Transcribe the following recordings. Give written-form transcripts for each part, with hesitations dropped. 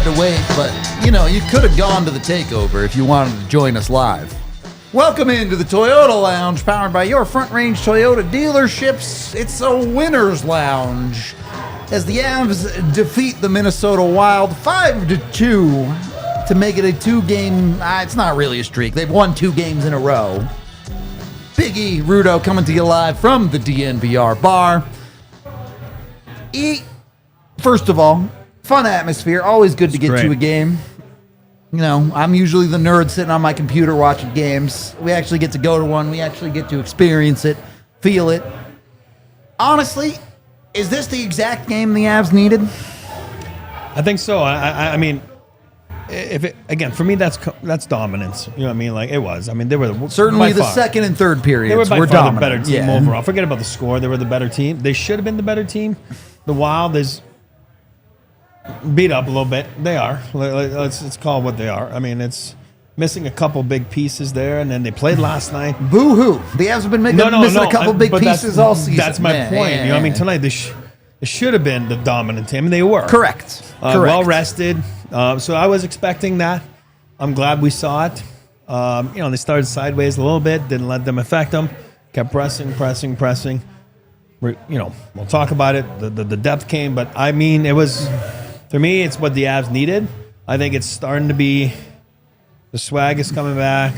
to wait, but, you could have gone to the takeover if you wanted to join us live. Welcome into the Toyota Lounge, powered by your Front Range Toyota dealerships. It's a winner's lounge as the Avs defeat the Minnesota Wild 5-2 to make it a two-game, it's not really a streak. They've won 2 games in a row. Biggie Rudo coming to you live from the DNVR bar. First of all, fun atmosphere. Always good to get to a game. I'm usually the nerd sitting on my computer watching games. We actually get to go to one. We actually get to experience it, feel it. Honestly, is this the exact game the Avs needed? I think so. I mean, for me, that's dominance. You know what I mean? Like, it was. I mean, they were certainly the second and third periods. They were by far dominant. the better team overall. Forget about the score. They were the better team. They should have been the better team. The Wild is beat up a little bit. They are. Let's call it what they are. I mean, it's missing a couple big pieces there, and then they played last night. Boo-hoo. The Avs have been missing a couple big pieces all season. That's my point. You know what I mean? Tonight, they should have been the dominant team, and they were. Correct. Well rested. So I was expecting that. I'm glad we saw it. They started sideways a little bit, didn't let them affect them. Kept pressing. We'll talk about it. The depth came, but I mean, it was, for me, it's what the Avs needed. I think it's starting to be, the swag is coming back.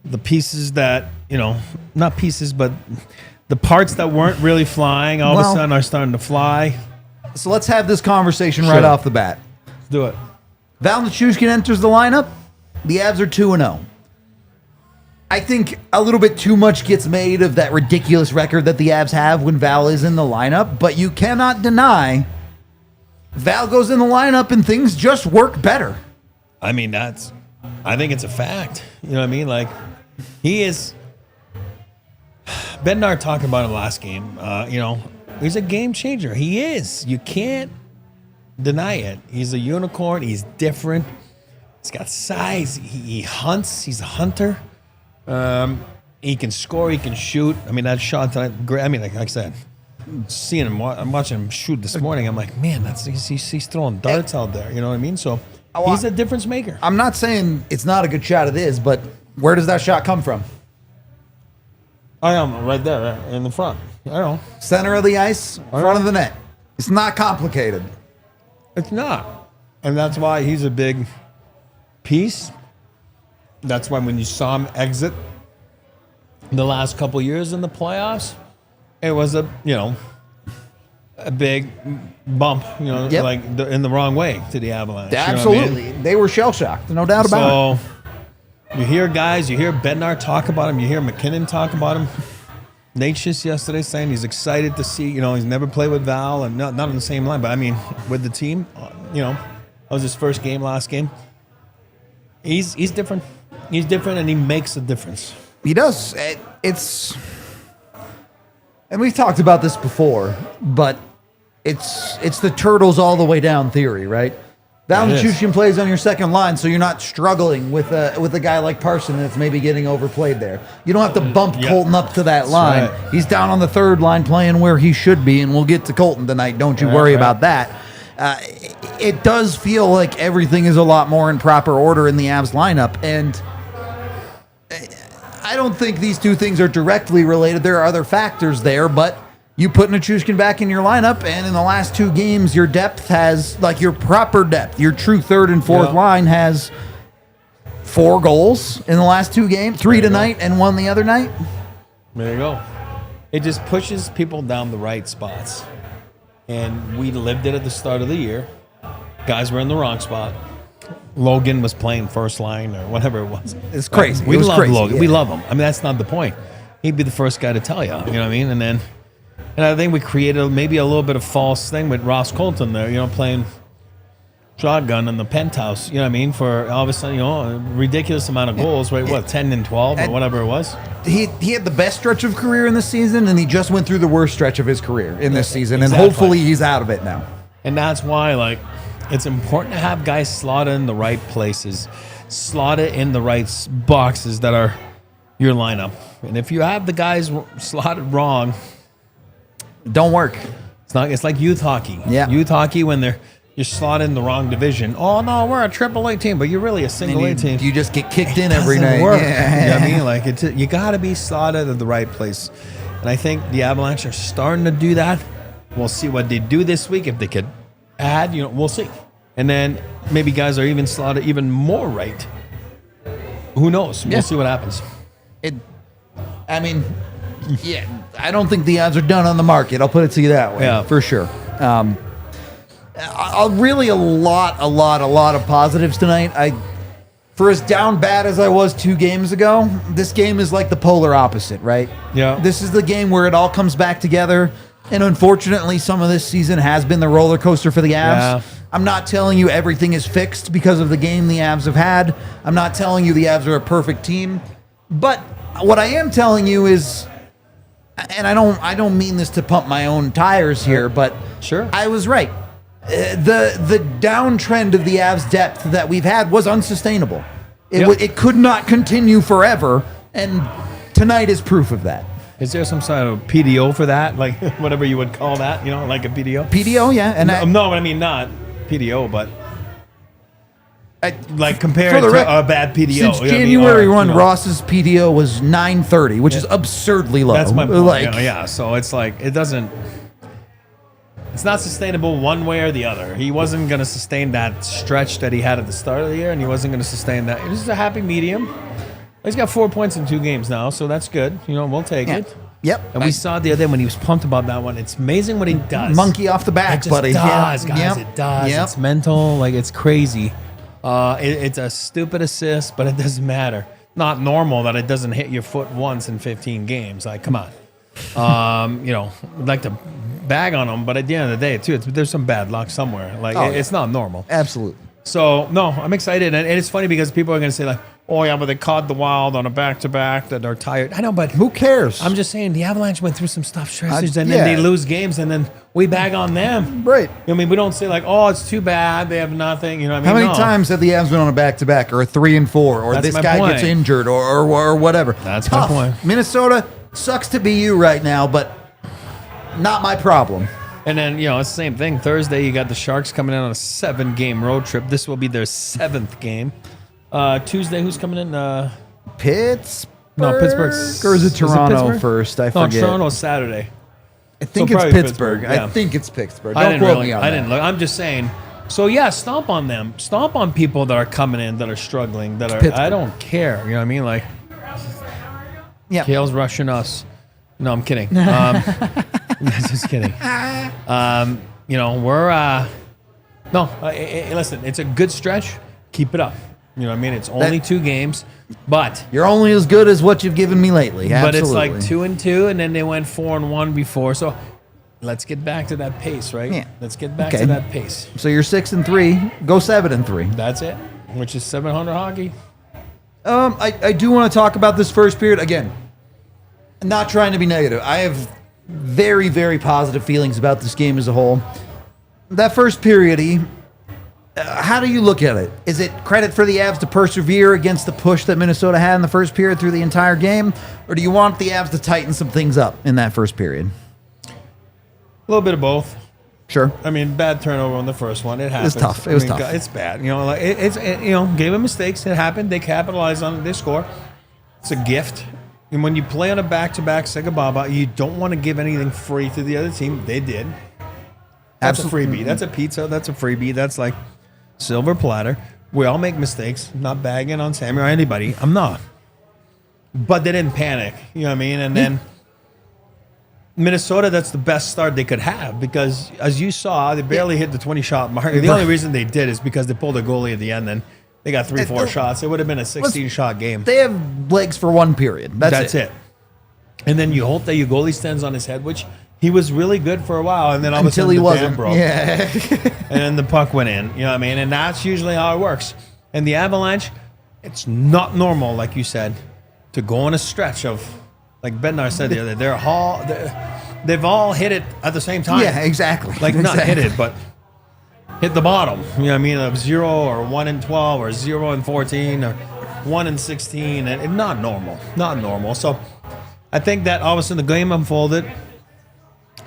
The pieces that, not pieces, but the parts that weren't really flying all of a sudden are starting to fly. So let's have this conversation right off the bat. Let's do it. Val Nichushkin enters the lineup. The Avs are 2-0. I think a little bit too much gets made of that ridiculous record that the Avs have when Val is in the lineup, but you cannot deny Val goes in the lineup and things just work better. I mean, I think it's a fact. You know what I mean? Like, he is. Bednar talked about him last game. He's a game changer. He is. You can't deny it. He's a unicorn. He's different. He's got size. He hunts. He's a hunter. He can score. He can shoot. I mean, that shot tonight, great. I mean, like I said, seeing him, I'm watching him shoot this morning. I'm like, man, he's throwing darts out there. You know what I mean? So he's a difference maker. I'm not saying it's not a good shot. It is, but where does that shot come from? I am right there in the front. I know. Center of the ice, front of the net. It's not complicated. It's not. And that's why he's a big piece. That's why when you saw him exit the last couple years in the playoffs, it was a big bump, like in the wrong way to the Avalanche. Absolutely. You know what I mean? They were shell-shocked, no doubt about it. So you hear guys, you hear Bednar talk about him, you hear McKinnon talk about him. Nate's just yesterday saying he's excited to see, he's never played with Val and not on the same line, but I mean, with the team, that was his first game last game. He's different. He's different, and he makes a difference. He does. And we've talked about this before, but it's the turtles all the way down theory, right? Val Nichushkin plays on your second line, so you're not struggling with a guy like Parson that's maybe getting overplayed there. You don't have to bump Colton up to that line. Right. He's down on the third line playing where he should be, and we'll get to Colton tonight. Don't you worry about that. It does feel like everything is a lot more in proper order in the Avs lineup, and I don't think these two things are directly related. There are other factors there, but you put Nichushkin back in your lineup, and in the last 2 games, your depth has, like your proper depth, your true third and fourth line has 4 goals in the last 2 games, 3 tonight and 1 the other night. There you go. It just pushes people down the right spots. And we lived it at the start of the year. Guys were in the wrong spot. Logan was playing first line or whatever it was. It's crazy. We love Logan. Yeah. We love him. I mean, that's not the point. He'd be the first guy to tell you. You know what I mean? And I think we created maybe a little bit of false thing with Ross Colton there, playing shotgun in the penthouse, you know what I mean? For all of a sudden, a ridiculous amount of goals, right? What, 10 and 12 or whatever it was? He had the best stretch of career in this season, and he just went through the worst stretch of his career in this season, and hopefully he's out of it now. And that's why, it's important to have guys slotted in the right places, slotted in the right boxes that are your lineup. And if you have the guys slotted wrong, don't work. It's like youth hockey. Yeah. Youth hockey when they're you're slotted in the wrong division. Oh no, we're a AAA team, but you're really a single A team. You just get kicked in every night. Work. Yeah. You know what I mean? Like you got to be slotted at the right place, and I think the Avalanche are starting to do that. We'll see what they do this week. If they could add, we'll see. And then maybe guys are even slotted even more right. Who knows? We'll see what happens. I don't think the odds are done on the market. I'll put it to you that way. Yeah. For sure. Really a lot of positives tonight. For as down bad as I was 2 games ago, this game is like the polar opposite, right? Yeah. This is the game where it all comes back together. And unfortunately, some of this season has been the roller coaster for the Avs. Yeah. I'm not telling you everything is fixed because of the game the Avs have had. I'm not telling you the Avs are a perfect team. But what I am telling you is, and I don't mean this to pump my own tires here, but Sure. I was right. The downtrend of the Avs depth that we've had was unsustainable. It could not continue forever, and tonight is proof of that. Is there some sort of PDO for that? Like whatever you would call that, like a PDO? PDO, yeah. And No, I mean not PDO, but like compared to a bad PDO. Since January 1, Ross's PDO was 930, which is absurdly low. That's my point. Like, so it's like it's not sustainable one way or the other. He wasn't going to sustain that stretch that he had at the start of the year, and he wasn't going to sustain that. It was a happy medium. He's got 4 points in 2 games now, so that's good. We'll take it. Yep. And we saw the other day when he was pumped about that one. It's amazing what he does. Monkey off the back, it buddy. Does, yep. guys. Yep. It does. Yep. It's mental. Like, it's crazy. It's a stupid assist, but it doesn't matter. Not normal that it doesn't hit your foot once in 15 games. Like, come on. I'd like to bag on him, but at the end of the day, too, there's some bad luck somewhere. Like, it's not normal. Absolutely. So, no, I'm excited. And it's funny because people are going to say, like, oh, yeah, but they caught the Wild on a back-to-back that are tired. I know, but who cares? I'm just saying the Avalanche went through some tough stretches, and then they lose games, and then we bag on them. Right. We don't say, like, oh, it's too bad. They have nothing. How many times have the Avs been on a back-to-back or a 3-4 or That's this my guy point. gets injured or whatever? That's tough. my point. Minnesota sucks to be you right now, but not my problem. And then, it's the same thing. Thursday, you got the Sharks coming in on a 7-game road trip. This will be their 7th game. Tuesday, who's coming in? Pittsburgh? No, Pittsburgh's. Or is it Toronto Pittsburgh? first? I forget. No, Toronto's Saturday. I think it's Pittsburgh. I think it's Pittsburgh. Don't quote me on that. I didn't look. I'm just saying. So, yeah, stomp on them. Stomp on people that are coming in, that are struggling, that are. Pittsburgh. I don't care. You know what I mean? Like, yeah. Kale's rushing us. No, I'm kidding. Just kidding. We're. Listen, it's a good stretch. Keep it up. You know what I mean? It's only 2 games, but you're only as good as what you've given me lately. Absolutely. But it's like 2-2, and then they went 4-1 before. So let's get back to that pace, right? Yeah. Let's get back to that pace. So you're 6-3. Go 7-3. That's it. Which is 700 hockey. I do want to talk about this first period again. Not trying to be negative. I have very, very positive feelings about this game as a whole. That first period, how do you look at it? Is it credit for the Avs to persevere against the push that Minnesota had in the first period through the entire game? Or do you want the Avs to tighten some things up in that first period? A little bit of both. Sure. I mean, bad turnover on the first one. It happens. It was tough. It was tough. It's bad. Game of mistakes. It happened. They capitalized on it. They score. It's a gift. And when you play on a back-to-back Segababa, you don't want to give anything free to the other team. They did. That's Absolutely. a freebie. That's a pizza. That's a freebie. That's like silver platter. We all make mistakes. I'm not bagging on Sammy or anybody. I'm not. But they didn't panic. You know what I mean? And then Minnesota, that's the best start they could have because, as you saw, they barely hit the 20-shot mark. The only reason they did is because they pulled a goalie at the end and they got 3-4 shots. It would have been a 16-shot game. They have legs for one period. That's it. And then you hope that your goalie stands on his head, which he was really good for a while, and then all of a Until sudden he the wasn't. dam broke. Yeah. And then the puck went in. You know what I mean? And that's usually how it works. And the Avalanche, it's not normal, like you said, to go on a stretch of, like Bednar said the other day, they've all hit it at the same time. Yeah, exactly. Like not hit it, but hit the bottom. You know what I mean? Of 0 or 1-12 or 0-14 or 1-16, and not normal. Not normal. So I think that all of a sudden the game unfolded.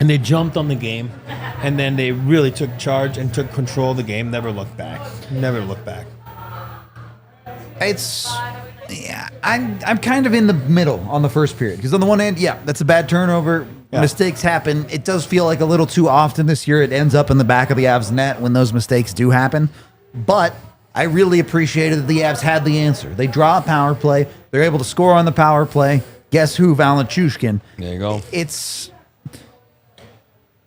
and they jumped on the game, and then they really took charge and took control of the game. Never looked back. Never looked back. I'm kind of in the middle on the first period because on the one hand, that's a bad turnover. Yeah. Mistakes happen. It does feel like a little too often this year. It ends up in the back of the Avs net when those mistakes do happen. But I really appreciated that the Avs had the answer. They draw a power play. They're able to score on the power play. Guess who? Nichushkin. There you go.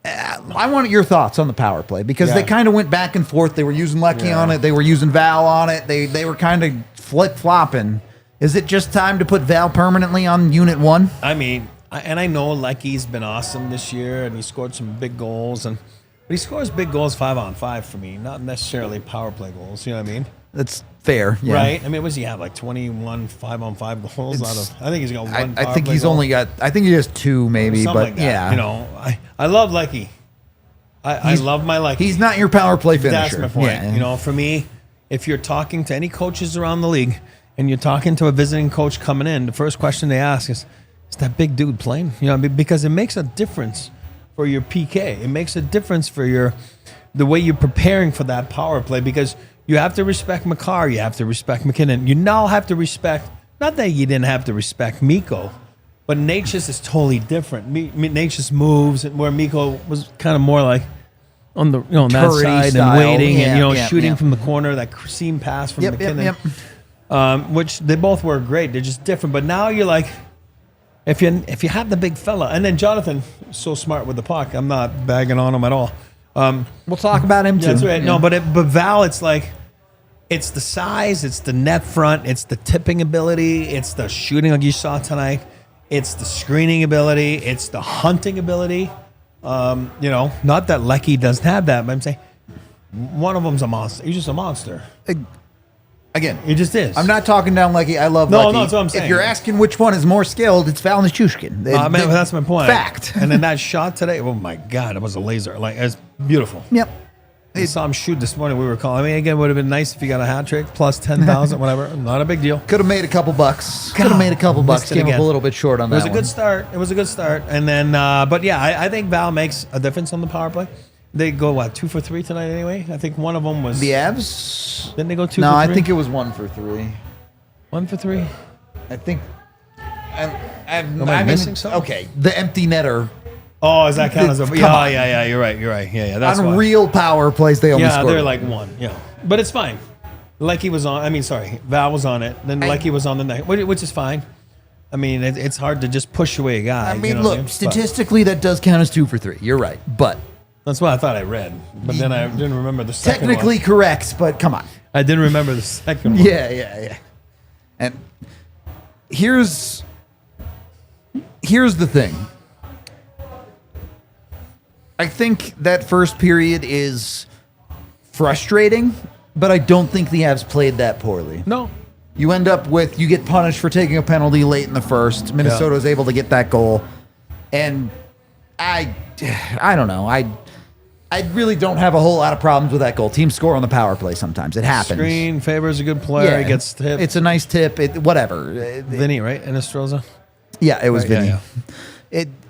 I want your thoughts on the power play because they kind of went back and forth. They were using Lecky on it. They were using Val on it. They were kind of flip-flopping. Is it just time to put Val permanently on Unit 1? I mean, and I know Lecky's been awesome this year, and he scored some big goals, but he scores big goals 5-on-5 for me, not necessarily power play goals. You know what I mean? That's fair, right? I mean, what does he have, like 21 5-on-5 goals out of? I think he's got one. I think he's only got. I think he has 2, maybe, something but like that. yeah. You know, I love Lecky. I love my Lecky. He's not your power play finisher. That's my point. Yeah. You know, for me, if you're talking to any coaches around the league and you're talking to a visiting coach coming in, the first question they ask is that big dude playing? You know, because it makes a difference for your PK. It makes a difference for the way you're preparing for that power play because you have to respect Makar, you have to respect McKinnon. You now have to respect, not that you didn't have to respect Mikko, but Nichushkin is totally different. Nichushkin moves, and where Mikko was kind of more like on the on that side style. And waiting and shooting yeah. from the corner, that seam pass from McKinnon. Which they both were great. They're just different. But now you're like, if you have the big fella, and then Jonathan, so smart with the puck. I'm not bagging on him at all. We'll talk about him too. That's right. Yeah. No, but Val, it's like, it's the size, it's the net front, it's the tipping ability, it's the shooting like you saw tonight, it's the screening ability, it's the hunting ability. You know, not that Lecky doesn't have that, but I'm saying one of them's a monster. He's just a monster. Again, he just is. I'm not talking down Lecky. I love Lecky. No, that's what I'm saying. If you're asking which one is more skilled, it's Val Nichushkin. That's my point. Fact. And then that shot today, oh my God, it was a laser. Like, it's beautiful. Yep. I saw him shoot this morning. We were calling. I mean, again, it would have been nice if he got a hat trick plus 10,000, whatever. Not a big deal. Could have made a couple bucks. Came up a little bit short on that. It was a good start. It was a good start. And then, but yeah, I think Val makes a difference on the power play. They go, 2 for 3 tonight anyway? I think one of them was... The Avs? Didn't they go 2 for 3? No, I think it was 1 for 3. 1 for 3? I think... Am I missing something? Okay, the empty netter. Oh, is that count as a... Come Yeah, on. yeah, you're right. Yeah, that's on why. real power plays, they only scored. Yeah, they're like 1, yeah. But it's fine. Lecky was on... Val was on it. Then Lecky was on the night, which is fine. I mean, it's hard to just push away a guy. I mean, you know look, statistically, that does count as 2 for 3. You're right, but... That's what I thought I read, but then I didn't remember the second Technically one. correct, but come on. I didn't remember the second one. Yeah. And here's the thing. I think that first period is frustrating, but I don't think the Avs played that poorly. No. You end up with, you get punished for taking a penalty late in the first. Minnesota was able to get that goal. And I don't know. I really don't have a whole lot of problems with that goal. Teams score on the power play sometimes. It happens. Screen, Faber's a good player. He gets tipped. It's a nice tip. Whatever. Vinny, right? Enestrosa? Yeah, it was Vinny. Yeah.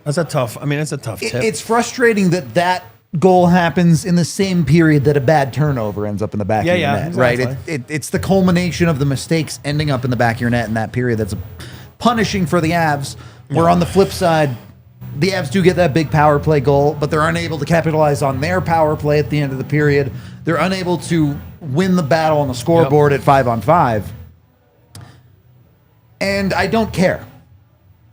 It's a tough tip. It's frustrating that goal happens in the same period that a bad turnover ends up in the back of your net, exactly. right? It's the culmination of the mistakes ending up in the back of your net in that period that's punishing for the Avs. Where on the flip side, the Avs do get that big power play goal, but they're unable to capitalize on their power play at the end of the period. They're unable to win the battle on the scoreboard at 5-on-5. And I don't care.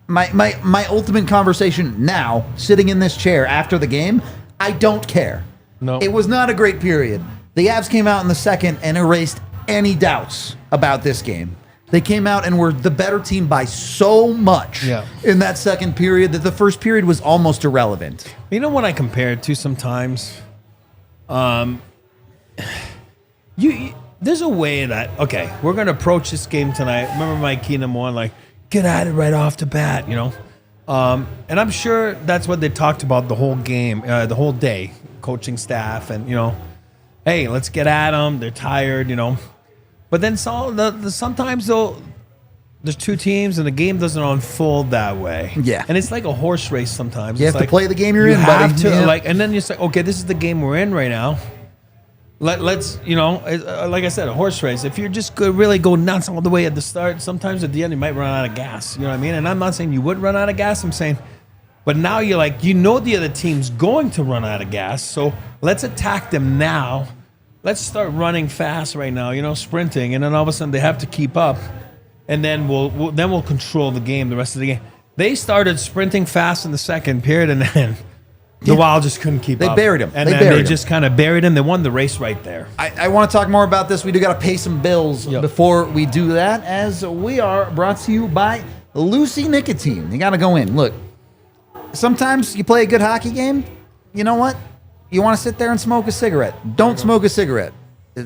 My ultimate conversation now, sitting in this chair after the game, I don't care. No. It was not a great period. The Avs came out in the second and erased any doubts about this game. They came out and were the better team by so much in that second period that the first period was almost irrelevant. You know what I compare it to sometimes? There's a way that, okay, we're going to approach this game tonight. Remember Mike Keenum one, like, get at it right off the bat, you know? And I'm sure that's what they talked about the whole game, the whole day, coaching staff and, you know, hey, let's get at them. They're tired, you know. But then sometimes they'll there's two teams and the game doesn't unfold that way. Yeah. And it's like a horse race sometimes. You It's have to like, play the game you're you in, have buddy. to, Yeah. like, and then you say, okay, this is the game we're in right now. Let's, like I said, a horse race. If you're just going really go nuts all the way at the start, sometimes at the end you might run out of gas. You know what I mean? And I'm not saying you would run out of gas. I'm saying, but now you're like, the other team's going to run out of gas. So let's attack them now. Let's start running fast right now, sprinting. And then all of a sudden they have to keep up. And then we'll control the game, the rest of the game. They started sprinting fast in the second period, and then the Wild just couldn't keep up. They buried him. And They then buried they him. just kind of buried him. They won the race right there. I want to talk more about this. We do got to pay some bills before we do that, as we are brought to you by Lucy Nicotine. You got to go in. Look, sometimes you play a good hockey game. You know what? You want to sit there and smoke a cigarette. Don't smoke a cigarette.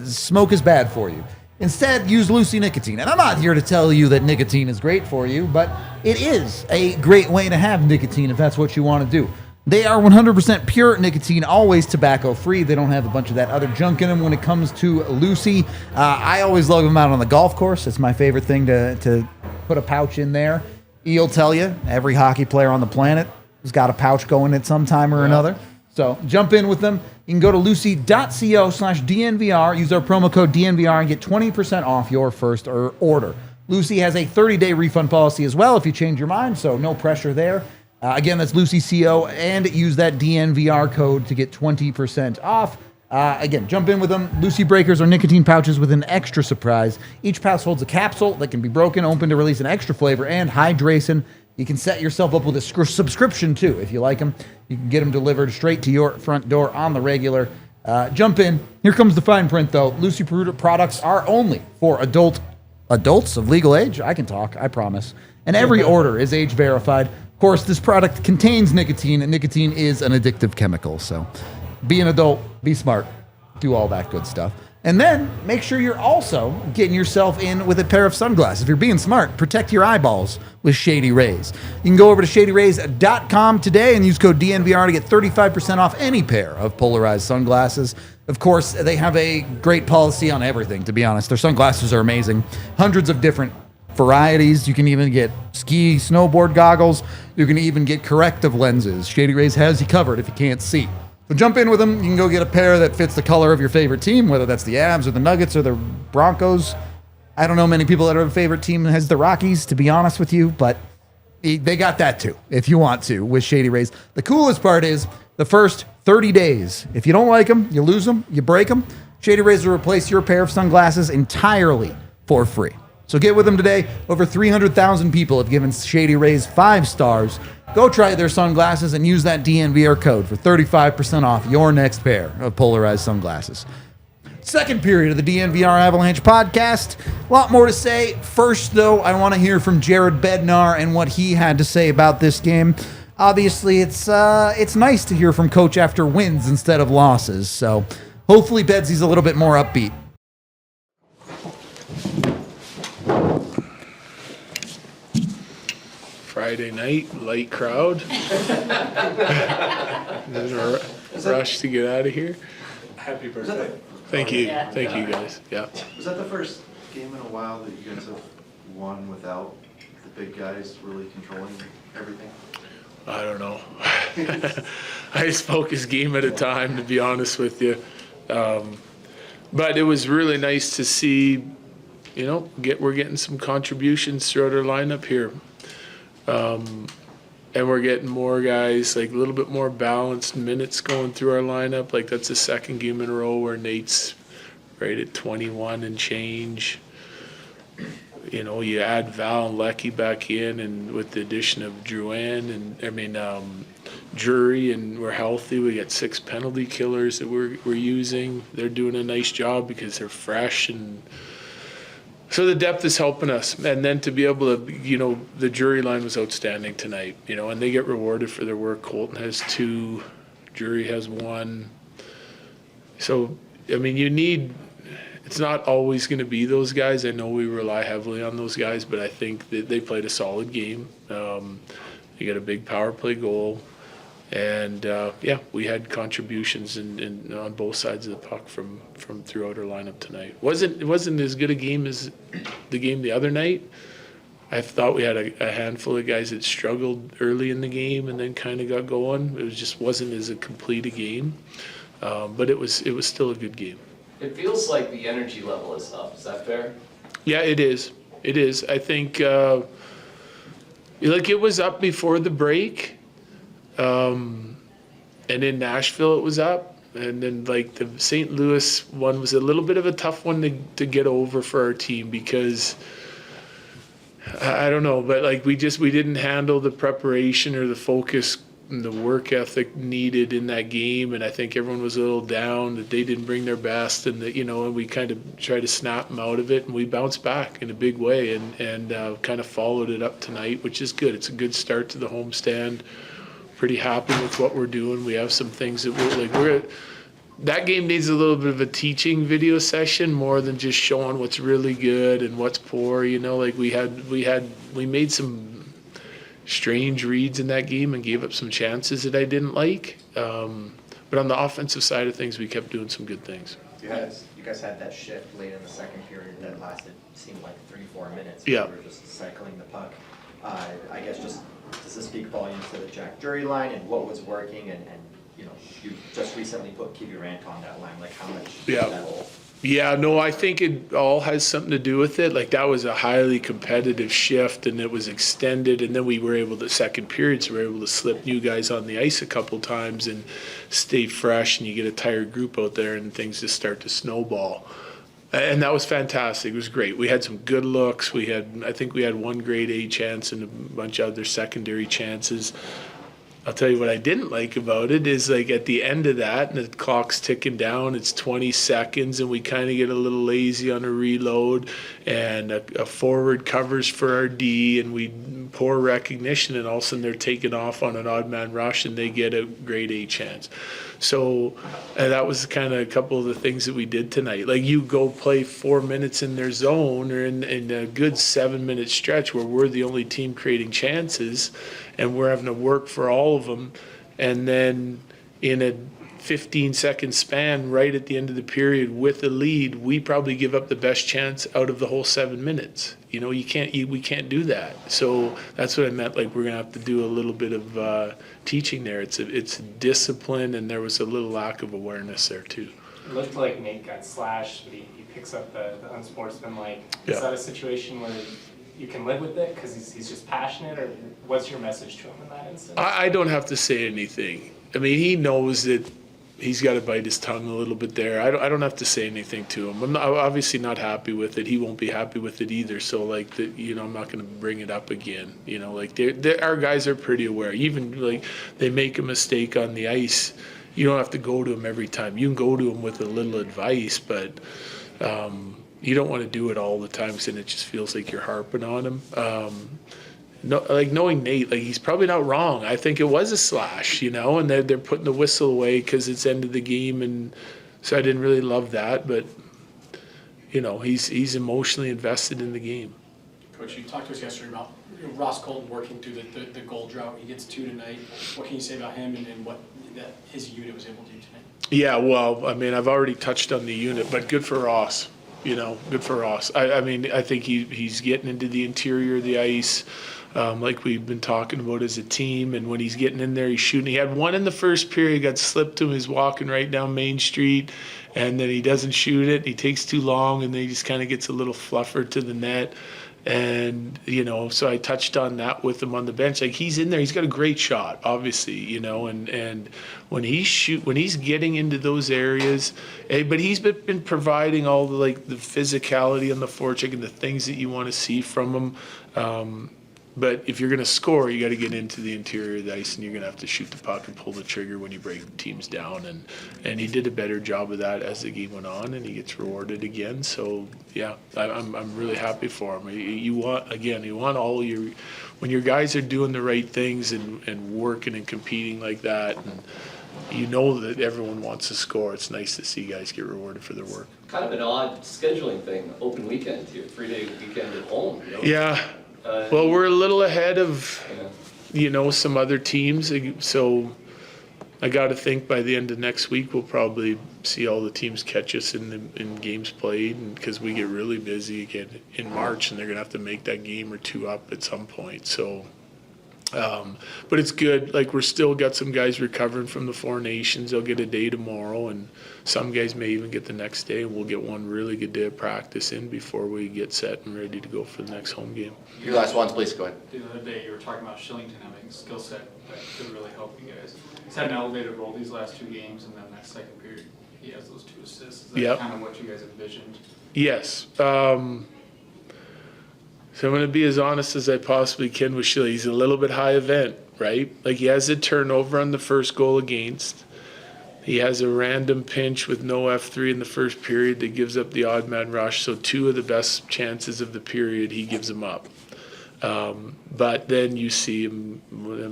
Smoke is bad for you. Instead, use Lucy Nicotine. And I'm not here to tell you that nicotine is great for you, but it is a great way to have nicotine if that's what you want to do. They are 100% pure nicotine, always tobacco-free. They don't have a bunch of that other junk in them when it comes to Lucy. I always love them out on the golf course. It's my favorite thing to put a pouch in there. He'll tell you, every hockey player on the planet has got a pouch going at some time or another. So jump in with them. You can go to lucy.co/DNVR, use our promo code DNVR, and get 20% off your first order. Lucy has a 30-day refund policy as well if you change your mind, so no pressure there. Again, that's Lucy CO, and use that DNVR code to get 20% off. Again, jump in with them. Lucy Breakers are nicotine pouches with an extra surprise. Each pouch holds a capsule that can be broken open to release an extra flavor and hydration. You can set yourself up with a subscription, too, if you like them. You can get them delivered straight to your front door on the regular. Jump in. Here comes the fine print, though. Lucy products are only for adults of legal age. I can talk, I promise. And every order is age verified. Of course, this product contains nicotine, and nicotine is an addictive chemical. So be an adult, be smart, do all that good stuff. And then make sure you're also getting yourself in with a pair of sunglasses. If you're being smart, protect your eyeballs with Shady Rays. You can go over to shadyrays.com today and use code DNVR to get 35% off any pair of polarized sunglasses. Of course, they have a great policy on everything, to be honest. Their sunglasses are amazing. Hundreds of different varieties. You can even get ski, snowboard goggles. You can even get corrective lenses. Shady Rays has you covered if you can't see. So jump in with them. You can go get a pair that fits the color of your favorite team, whether that's the Avs or the Nuggets or the Broncos. I don't know many people that have a favorite team that has the Rockies, to be honest with you, but they got that too, if you want to, with Shady Rays. The coolest part is the first 30 days. If you don't like them, you lose them, you break them, Shady Rays will replace your pair of sunglasses entirely for free. So get with them today. Over 300,000 people have given Shady Rays 5 stars. Go try their sunglasses and use that DNVR code for 35% off your next pair of polarized sunglasses. Second period of the DNVR Avalanche podcast. A lot more to say. First, though, I want to hear from Jared Bednar and what he had to say about this game. Obviously, it's nice to hear from Coach after wins instead of losses. So hopefully Bedsy's a little bit more upbeat. Friday night, light crowd. There's a rush to get out of here. Happy birthday. Thank you guys. Yeah. Was that the first game in a while that you guys have won without the big guys really controlling everything? I don't know. I just focus game at a time, to be honest with you. But it was really nice to see, we're getting some contributions throughout our lineup here. And we're getting more guys, like a little bit more balanced minutes going through our lineup. Like that's the second game in a row where Nate's right at 21 and change. You add Val and Lecky back in, and with the addition of Druin and Drury, and we're healthy. We got 6 penalty killers that we're using. They're doing a nice job because they're fresh, and so the depth is helping us. And then to be able to, the Drury line was outstanding tonight, and they get rewarded for their work. Colton has 2, Drury has 1. So, it's not always going to be those guys. I know we rely heavily on those guys, but I think that they played a solid game. They got a big power play goal. And, we had contributions in on both sides of the puck from throughout our lineup tonight. It wasn't as good a game as the game the other night. I thought we had a handful of guys that struggled early in the game and then kind of got going. It just wasn't as a complete a game, but it was still a good game. It feels like the energy level is up. Is that fair? Yeah, it is. It is. I think like it was up before the break, and in Nashville it was up, and then like the St. Louis one was a little bit of a tough one to get over for our team because I don't know, but like we didn't handle the preparation or the focus and the work ethic needed in that game, and I think everyone was a little down that they didn't bring their best, and that and we kind of tried to snap them out of it, and we bounced back in a big way, and kind of followed it up tonight, which is good. It's a good start to the homestand. Pretty happy with what we're doing. We have some things that that game needs a little bit of a teaching video session more than just showing what's really good and what's poor. Like we made some strange reads in that game and gave up some chances that I didn't like. But on the offensive side of things, we kept doing some good things. You guys had that shift late in the second period that lasted, seemed like 3-4 minutes. Yeah. You were just cycling the puck. I guess does this speak volumes to the Jack Drury line and what was working and you just recently put Kiwi Rant on that line, like how much Yeah. that all. Yeah, no, I think it all has something to do with it. Like that was a highly competitive shift and it was extended, and then we were able to, second periods, we were able to slip new guys on the ice a couple times and stay fresh, and you get a tired group out there and things just start to snowball. And that was fantastic. It was great. We had some good looks. I think we had one grade A chance and a bunch of other secondary chances. I'll tell you what I didn't like about it is like at the end of that, and the clock's ticking down, it's 20 seconds, and we kind of get a little lazy on a reload, and a forward covers for our D, and we poor recognition, and all of a sudden they're taking off on an odd man rush, and they get a grade A chance. So that was kind of a couple of the things that we did tonight. Like you go play 4 minutes in their zone or in a good 7-minute stretch where we're the only team creating chances, and we're having to work for all of them. And then in a 15-second span, right at the end of the period with the lead, we probably give up the best chance out of the whole 7 minutes. We can't do that. So that's what I meant. Like we're gonna have to do a little bit of teaching there. It's discipline, and there was a little lack of awareness there too. It looked like Nate got slashed, but he picks up the unsportsmanlike. Is that a situation where you can live with it because he's just passionate, or what's your message to him in that instance? I don't have to say anything. I mean, he knows that he's got to bite his tongue a little bit there. I don't have to say anything to him. I'm obviously not happy with it. He won't be happy with it either. So like I'm not going to bring it up again. Like our guys are pretty aware. Even like they make a mistake on the ice, you don't have to go to him every time. You can go to him with a little advice, but you don't want to do it all the time because then it just feels like you're harping on him. No, like knowing Nate, like he's probably not wrong. I think it was a slash, and they're putting the whistle away because it's end of the game, and so I didn't really love that. But he's emotionally invested in the game. Coach, you talked to us yesterday about Ross Colton working through the goal drought. He gets 2 tonight. What can you say about him and what his unit was able to do tonight? Yeah, well, I mean, I've already touched on the unit, but good for Ross. Good for Ross. I mean, I think he's getting into the interior of the ice. Like we've been talking about as a team, and when he's getting in there, he's shooting. He had one in the first period, got slipped to him. He's walking right down Main Street, and then he doesn't shoot it. He takes too long, and then he just kind of gets a little fluffer to the net. And so I touched on that with him on the bench. Like he's in there, he's got a great shot, obviously. And when he's getting into those areas, but he's been providing all the physicality on the forecheck and the things that you want to see from him. But if you're going to score, you got to get into the interior of the ice, and you're going to have to shoot the puck and pull the trigger when you break teams down. And he did a better job of that as the game went on, and he gets rewarded again. So yeah, I'm really happy for him. You want all when your guys are doing the right things and working and competing like that, and that everyone wants to score. It's nice to see guys get rewarded for their work. Kind of an odd scheduling thing, open weekend here, 3-day weekend at home. Yeah. Well, we're a little ahead of, some other teams. So, I got to think by the end of next week we'll probably see all the teams catch us in games played, and because we get really busy again in March, and they're gonna have to make that game or two up at some point. So, but it's good. Like, we're still got some guys recovering from the Four Nations. They'll get a day tomorrow, and some guys may even get the next day, and we'll get one really good day of practice in before we get set and ready to go for the next home game. Your last ones, please, go ahead. The other day, you were talking about Shillington having a skill set that could really help you guys. He's had an elevated role these last 2 games, and then that second period, he has those 2 assists. Is that kind of what you guys envisioned? Yes. So I'm going to be as honest as I possibly can with Shilly. He's a little bit high event, right? Like, he has a turnover on the first goal against. He has a random pinch with no F3 in the first period that gives up the odd man rush. So 2 of the best chances of the period, he gives them up. But then you see him,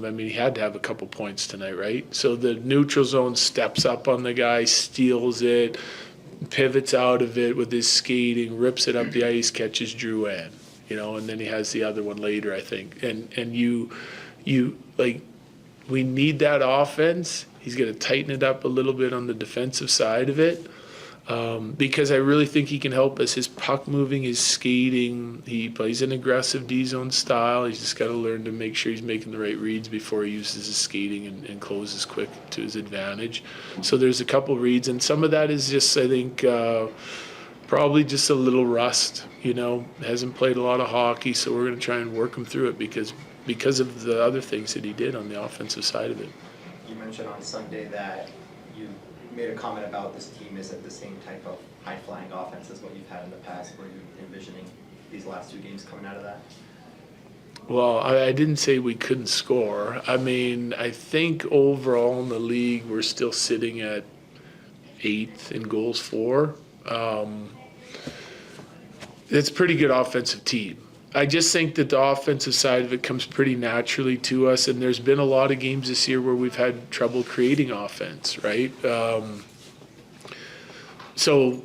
I mean, he had to have a couple points tonight, right? So the neutral zone steps up on the guy, steals it, pivots out of it with his skating, rips it up the ice, catches Drouin, and then he has the other one later, I think. And you like, we need that offense. He's going to tighten it up a little bit on the defensive side of it. Because I really think he can help us. His puck moving, his skating, he plays an aggressive D-zone style. He's just got to learn to make sure he's making the right reads before he uses his skating and closes quick to his advantage. So there's a couple reads, and some of that is just, I think, probably just a little rust. Hasn't played a lot of hockey, so we're going to try and work him through it because of the other things that he did on the offensive side of it. You mentioned on Sunday that you made a comment about this team isn't the same type of high-flying offense as what you've had in the past. Were you envisioning these last 2 games coming out of that? Well, I didn't say we couldn't score. I mean, I think overall in the league, we're still sitting at 8th in goals for. It's a pretty good offensive team. I just think that the offensive side of it comes pretty naturally to us, and there's been a lot of games this year where we've had trouble creating offense, right? So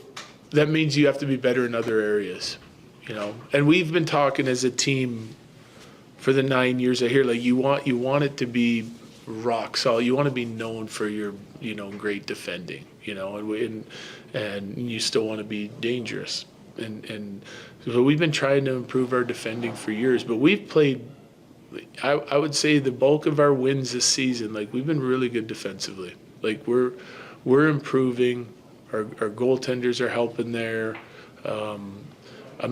that means you have to be better in other areas, And we've been talking as a team for the 9 years I hear, like, you want it to be rock solid. You want to be known for your, great defending, and you still want to be dangerous. And so we've been trying to improve our defending for years, but we've played, I would say the bulk of our wins this season, like, we've been really good defensively. Like, we're improving, our goaltenders are helping there. I'm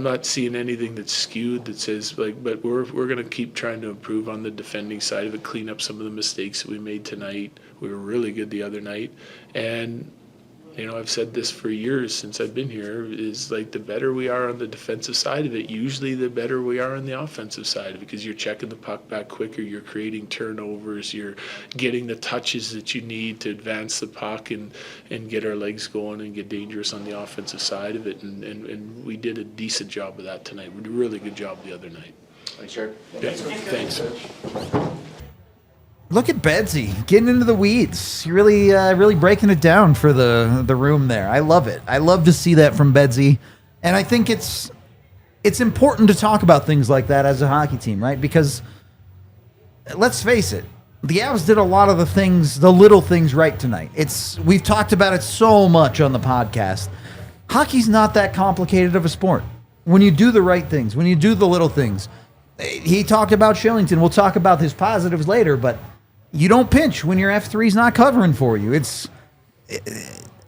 not seeing anything that's skewed that says, but we're going to keep trying to improve on the defending side of it, clean up some of the mistakes that we made tonight. We were really good the other night. And I've said this for years since I've been here, is like, the better we are on the defensive side of it, usually the better we are on the offensive side of it, because you're checking the puck back quicker, you're creating turnovers, you're getting the touches that you need to advance the puck and get our legs going and get dangerous on the offensive side of it. And we did a decent job of that tonight. We did a really good job the other night. Thanks, Jared. Yeah, thanks. Look at Bedsy getting into the weeds. You're really breaking it down for the room there. I love it. I love to see that from Bedsy. And I think it's important to talk about things like that as a hockey team, right? Because let's face it, the Avs did a lot of the little things right tonight. We've talked about it so much on the podcast. Hockey's not that complicated of a sport. When you do the right things, when you do the little things. He talked about Shillington. We'll talk about his positives later, but you don't pinch when your F3's not covering for you.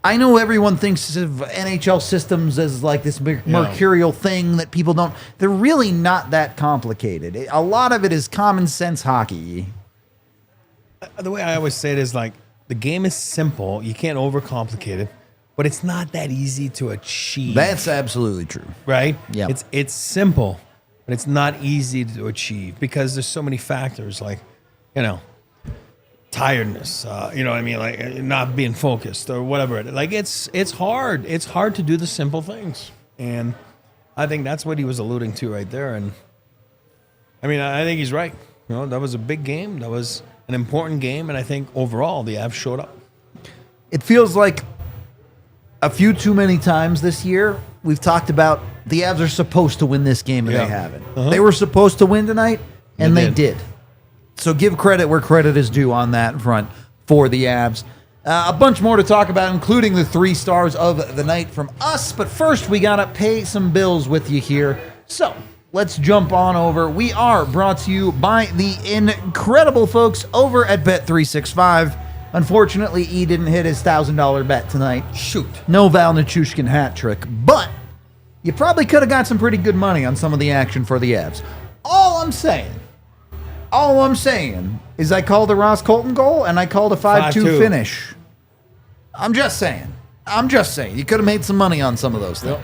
I know everyone thinks of NHL systems as like this mercurial thing that people don't. They're really not that complicated. A lot of it is common sense hockey. The way I always say it is, like, the game is simple. You can't overcomplicate it, but it's not that easy to achieve. That's absolutely true. Right? Yeah. It's simple, but it's not easy to achieve because there's so many factors, like, tiredness, like not being focused or whatever. Like, it's hard. It's hard to do the simple things. And I think that's what he was alluding to right there. And I think he's right. That was a big game. That was an important game. And I think overall the Avs showed up. It feels like a few too many times this year we've talked about the Avs are supposed to win this game and they haven't. Uh-huh. They were supposed to win tonight and they did. So give credit where credit is due on that front. for the Avs. A bunch more to talk about, including the 3 stars of the night from us. But first, we got to pay some bills with you here. So let's jump on over. We are brought to you by the incredible folks over at Bet365. Unfortunately, E didn't hit his $1,000 bet tonight. Shoot. No Val Nichushkin hat trick. But you probably could have got some pretty good money on some of the action for the Avs. All I'm saying is I called a Ross Colton goal and I called a 5-2 finish. I'm just saying. You could have made some money on some of those things.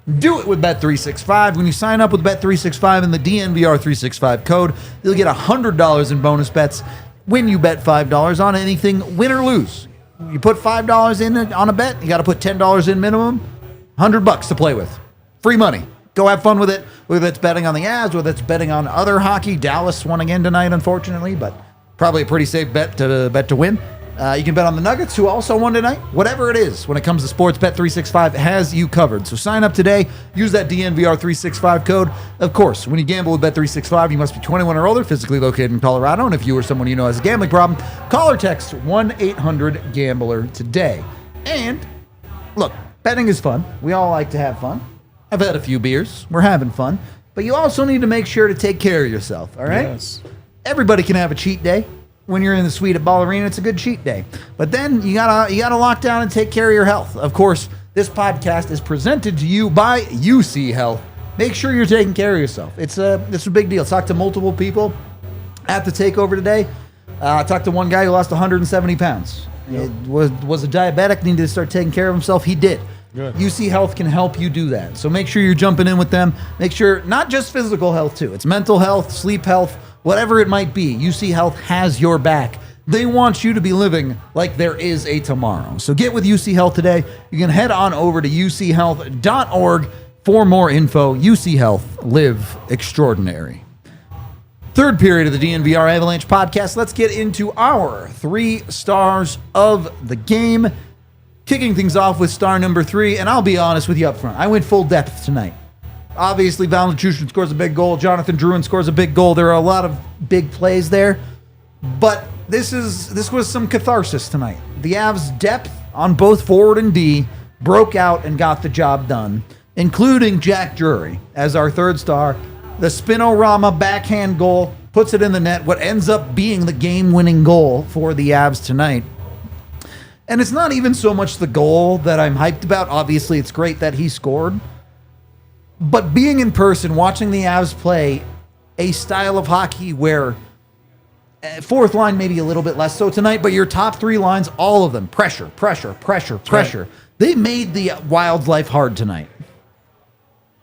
Yep. Do it with Bet365. When you sign up with Bet365 and the DNVR 365 code, you'll get $100 in bonus bets when you bet $5 on anything, win or lose. You put $5 in on a bet, you got to put $10 in minimum, $100 to play with. Free money. Go have fun with it, whether it's betting on the Avs, whether it's betting on other hockey. Dallas won again tonight, unfortunately, but probably a pretty safe bet to win. You can bet on the Nuggets, who also won tonight. Whatever it is, when it comes to sports, Bet365 has you covered. So sign up today. Use that DNVR 365 code. Of course, when you gamble with Bet365, you must be 21 or older, physically located in Colorado. And if you or someone you know has a gambling problem, call or text 1-800-GAMBLER today. And look, betting is fun. We all like to have fun. I've had a few beers. We're having fun. But you also need to make sure to take care of yourself, all right? Yes. Everybody can have a cheat day. When you're in the suite at Ball Arena, it's a good cheat day. But then you gotta lock down and take care of your health. Of course, this podcast is presented to you by UC Health. Make sure you're taking care of yourself. It's a big deal. Talked to multiple people at the takeover today. I talked to one guy who lost 170 pounds. Yep. It was a diabetic, needed to start taking care of himself. He did. Good. UC Health can help you do that. So make sure you're jumping in with them. Make sure, not just physical health too. It's mental health, sleep health, whatever it might be. UC Health has your back. They want you to be living like there is a tomorrow. So get with UC Health today. You can head on over to uchealth.org for more info. UC Health, live extraordinary. Third period of the DNVR Avalanche podcast. Let's get into our 3 stars of the game. Kicking things off with star number 3, and I'll be honest with you up front. I went full depth tonight. Obviously, Val Nichushkin scores a big goal. Jonathan Drouin scores a big goal. There are a lot of big plays there. But this was some catharsis tonight. The Avs' depth on both forward and D broke out and got the job done, including Jack Drury as our 3rd star. The Spinorama backhand goal puts it in the net, what ends up being the game-winning goal for the Avs tonight. And it's not even so much the goal that I'm hyped about. Obviously, it's great that he scored. But being in person, watching the Avs play a style of hockey where 4th line maybe a little bit less so tonight, but your top 3 lines, all of them, pressure. Right. They made the Wild's life hard tonight.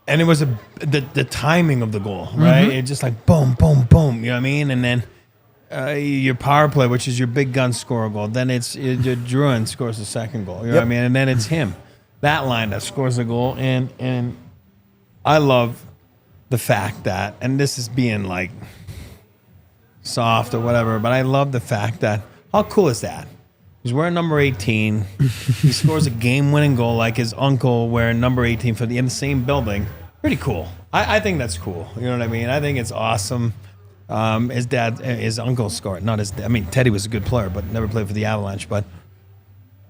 And it was the timing of the goal, right? Mm-hmm. It just like boom, boom, boom. You know what I mean? And then your power play, which is your big gun score goal. Then it's Drouin scores the 2nd goal. You know what I mean? And then it's him, that line that scores the goal. And I love the fact that, and this is being like soft or whatever, but I love the fact that, how cool is that? He's wearing number 18. He scores a game-winning goal like his uncle wearing number 18 in the same building. Pretty cool. I think that's cool. You know what I mean? I think it's awesome. His uncle scored. Not his dad. I mean, Teddy was a good player, but never played for the Avalanche. But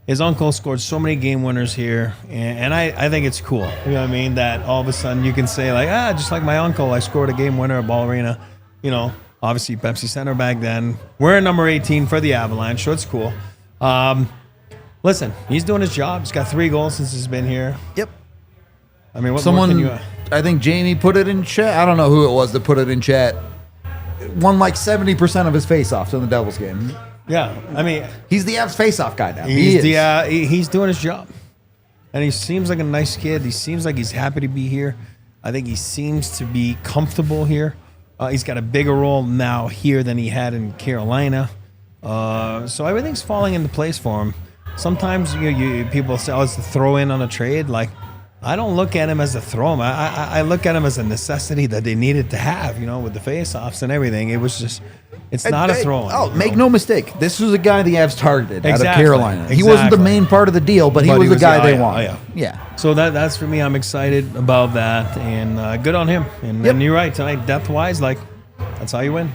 his uncle scored so many game winners here, and I think it's cool. You know what I mean? That all of a sudden you can say like, just like my uncle, I scored a game winner at Ball Arena. You know, obviously Pepsi Center back then. We're number 18 for the Avalanche, so it's cool. Listen, he's doing his job. He's got 3 goals since he's been here. Yep. I mean, what more can you? I think Jamie put it in chat. I don't know who it was that put it in chat. Won like 70% of his faceoffs in the Devils game. Yeah, I mean, he's the Avs faceoff guy now. He's doing his job, and he seems like a nice kid. He seems like he's happy to be here. I think he seems to be comfortable here. He's got a bigger role now here than he had in Carolina. So everything's falling into place for him. Sometimes people say, "Oh, it's the throw in on a trade." Like, I don't look at him as a throw in. I look at him as a necessity that they needed to have. You know, with the face-offs and everything. It was just, it's not a throw in. Oh, make no mistake. This was a guy the Avs targeted out of Carolina. Exactly. He wasn't the main part of the deal, but he was the guy they wanted. Yeah. So that's for me. I'm excited about that, and good on him. And you're right tonight, depth-wise, like, that's how you win.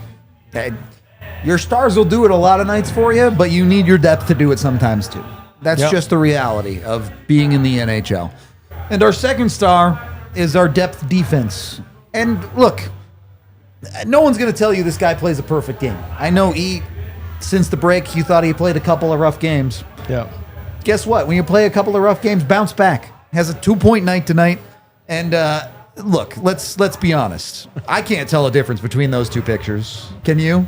Your stars will do it a lot of nights for you, but you need your depth to do it sometimes too. That's just the reality of being in the NHL. And our second star is our depth defense. And look, no one's going to tell you this guy plays a perfect game. I know since the break, you thought he played a couple of rough games. Yeah. Guess what? When you play a couple of rough games, bounce back. Has a 2-point night tonight. And look, let's be honest. I can't tell a difference between those two pictures. Can you?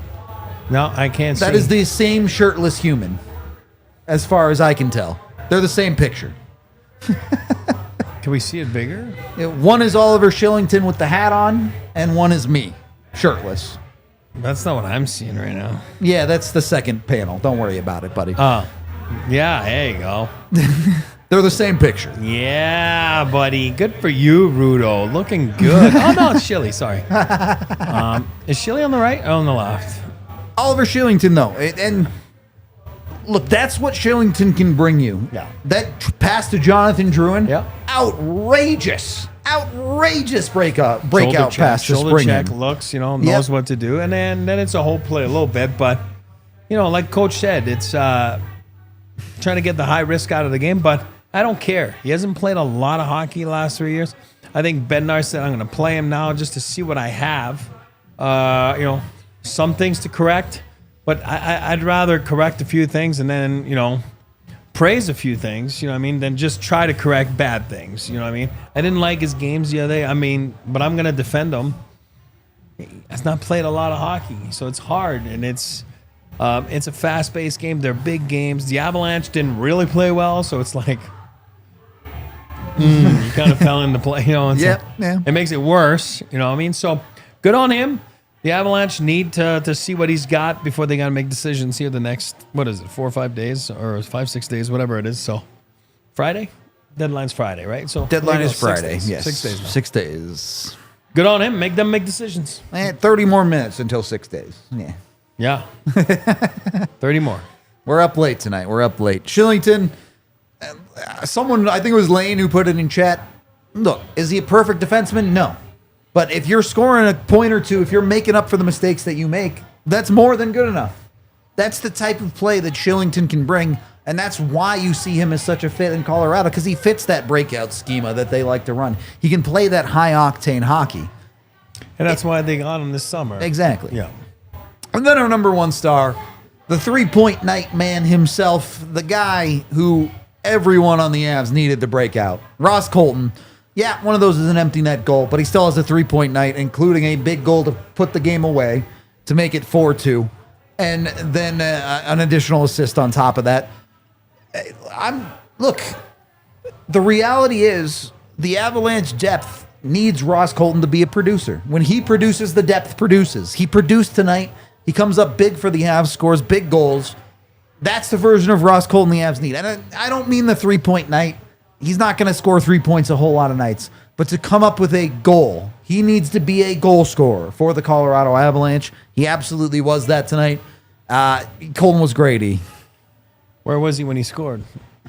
No, I can't see. That is the same shirtless human, as far as I can tell. They're the same picture. Can we see it bigger? One is Oliver Shillington with the hat on, and one is me, shirtless. That's not what I'm seeing right now. Yeah, that's the second panel. Don't worry about it, buddy. Oh, yeah, there you go. They're the same picture. Yeah, buddy. Good for you, Rudo. Looking good. Oh, no, it's Shilly. Sorry. Is Shilly on the right or on the left? Oliver Shillington, though. And look, that's what Shillington can bring you. Yeah. That pass to Jonathan Drouin. Yeah. Outrageous breakout pass to Shoulder spring check, him. looks, knows what to do. And then it's a whole play a little bit. But, like Coach said, it's trying to get the high risk out of the game. But I don't care. He hasn't played a lot of hockey the last 3 years. I think Bednar said, I'm going to play him now just to see what I have. Some things to correct. But I'd rather correct a few things and then, praise a few things, than just try to correct bad things, I didn't like his games the other day, but I'm going to defend him. He's not played a lot of hockey, so it's hard, and it's a fast-paced game. They're big games. The Avalanche didn't really play well, so it's like, you kind of fell into play, It makes it worse, So good on him. The Avalanche need to see what he's got before they got to make decisions here the next, 4 or 5 days, or 5-6 days, whatever it is. So, Friday? Deadline's Friday, right? So Deadline is Friday, 6 days. yes. 6 days. Now. 6 days. Good on him. Make them make decisions. 30 more minutes until 6 days. Yeah. Yeah. 30 more. We're up late tonight. Shillington, someone, I think it was Lane who put it in chat. Look, is he a perfect defenseman? No. But if you're scoring a point or two, if you're making up for the mistakes that you make, that's more than good enough. That's the type of play that Shillington can bring, and that's why you see him as such a fit in Colorado, because he fits that breakout schema that they like to run. He can play that high-octane hockey. And that's why they got him this summer. Exactly. Yeah. And then our number one star, the 3-point night man himself, the guy who everyone on the Avs needed to break out, Ross Colton. Yeah, one of those is an empty net goal, but he still has a 3-point night, including a big goal to put the game away to make it 4-2, and then an additional assist on top of that. Look, the reality is the Avalanche depth needs Ross Colton to be a producer. When he produces, the depth produces. He produced tonight. He comes up big for the Avs, scores big goals. That's the version of Ross Colton the Avs need. And I don't mean the 3-point night. He's not going to score 3 points a whole lot of nights. But to come up with a goal, he needs to be a goal scorer for the Colorado Avalanche. He absolutely was that tonight. Colton was great. Where was he when he scored?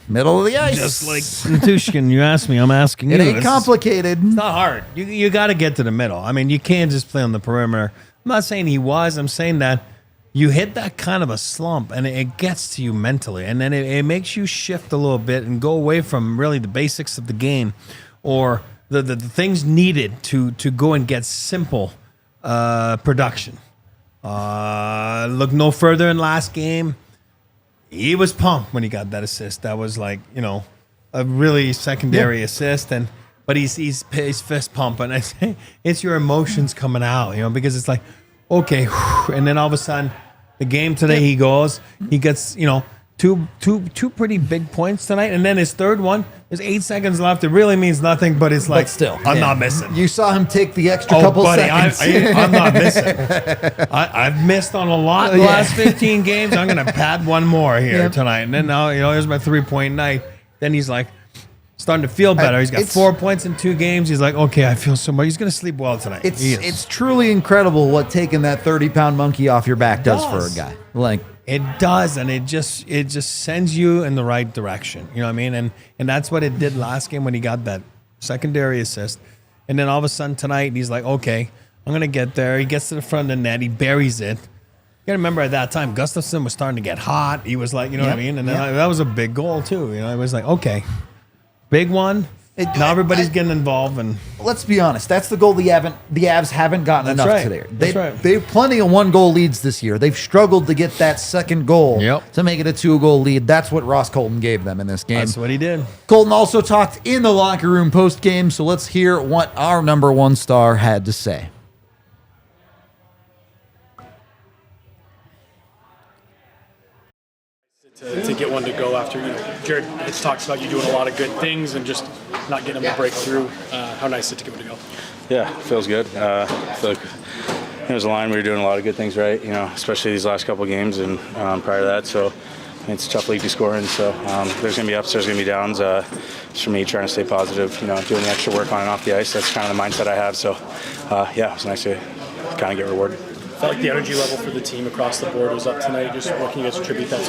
Middle of the ice. Just like Nichushkin, you asked me, I'm asking you. It ain't complicated. It's not hard. You got to get to the middle. You can't just play on the perimeter. I'm not saying he was. I'm saying that you hit that kind of a slump, and it gets to you mentally, and then it makes you shift a little bit and go away from really the basics of the game or the things needed to go and get simple production. Look no further in last game. He was pumped when he got that assist. That was like, a really secondary assist, but he's fist pumping. It's your emotions coming out, because it's like, okay, and then all of a sudden, the game today he gets, two pretty big points tonight, and then his third one, there's 8 seconds left. It really means nothing, but it's like, but still, I'm not missing. You saw him take the extra couple seconds. I'm not missing. I've missed on a lot in the last 15 games. I'm going to pad one more here tonight. And then now, here's my 3-point night. Then he's like, starting to feel better. He's got 4 points in 2 games. He's like, okay, I feel so much. He's going to sleep well tonight. It's truly incredible what taking that 30-pound monkey off your back does for a guy. Like, it does, and it just sends you in the right direction. You know what I mean? And that's what it did last game when he got that secondary assist. And then all of a sudden tonight, he's like, okay, I'm going to get there. He gets to the front of the net. He buries it. gotta remember at that time, Gustafsson was starting to get hot. He was like, you know what I mean? And then that was a big goal too. You know, it was like, okay, big one. Now everybody's getting involved, and let's be honest, that's the goal the Avs haven't gotten enough today. That's right. They have plenty of 1-goal leads this year. They've struggled to get that second goal to make it a 2-goal lead. That's what Ross Colton gave them in this game. That's what he did. Colton also talked in the locker room post-game, so let's hear what our number 1 star had to say. To get one to go after, Jared, it's talks about you doing a lot of good things and just not getting them to break through. How nice is it to get one to go? Yeah, feels good. I feel like it was a line we were doing a lot of good things right, especially these last couple of games and prior to that. So it's a tough league to score in. So there's going to be ups, there's going to be downs. It's for me trying to stay positive, doing the extra work on and off the ice. That's kind of the mindset I have. So it was nice to kind of get rewarded. Felt like the energy level for the team across the board was up tonight. Just what can you guys attribute that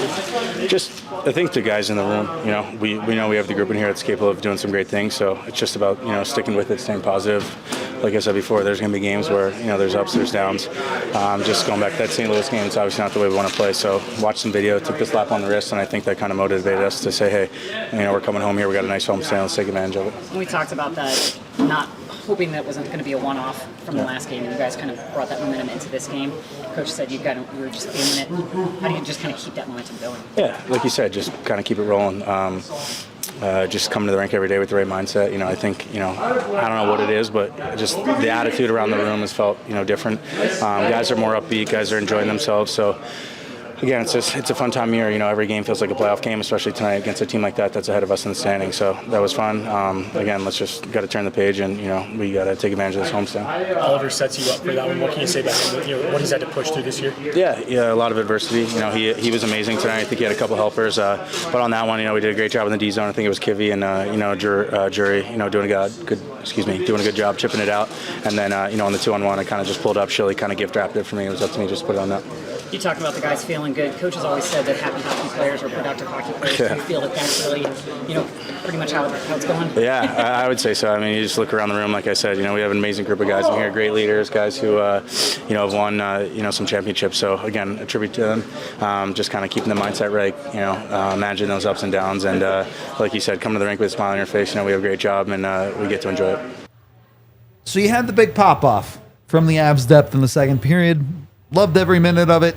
to? Just, I think the guys in the room, we know we have the group in here that's capable of doing some great things. So it's just about, sticking with it, staying positive. Like I said before, there's going to be games where, there's ups, there's downs. Just going back to that St. Louis game, it's obviously not the way we want to play. So watched some video, took the slap on the wrist, and I think that kind of motivated us to say, hey, we're coming home here. We got a nice home stand. Let's take advantage of it. We talked about that, not hoping that wasn't going to be a one-off from the last game, and you guys kind of brought that momentum into this game. Coach said you were just feeling it. How do you just kind of keep that momentum going? Yeah, like you said, just kind of keep it rolling. Just coming to the rink every day with the right mindset. I think, I don't know what it is, but just the attitude around the room has felt, different. Guys are more upbeat. Guys are enjoying themselves. So, again, it's a fun time of year. Every game feels like a playoff game, especially tonight against a team like that that's ahead of us in the standing. So that was fun. Again, let's just got to turn the page, and we got to take advantage of this homestand. Oliver sets you up for that one. What can you say about him? What he's had to push through this year? Yeah, a lot of adversity. He was amazing tonight. I think he had a couple helpers, but on that one, we did a great job in the D zone. I think it was Kivy and Jury, doing a good job chipping it out. And then on the 2-on-1, I kind of just pulled up. Shilly kind of gift wrapped it for me. It was up to me just to put it on net. You talked about the guys feeling good. Coach has always said that happy hockey players are productive hockey players. Do you feel that that's really, pretty much how it's going? Yeah, I would say so. I mean, you just look around the room, like I said, we have an amazing group of guys in here, great leaders, guys who, have won, some championships. So, again, a tribute to them. Just kind of keeping the mindset right, managing those ups and downs. And like you said, coming to the rink with a smile on your face, we have a great job, and we get to enjoy it. So you had the big pop-off from the Avs depth in the second period. Loved every minute of it.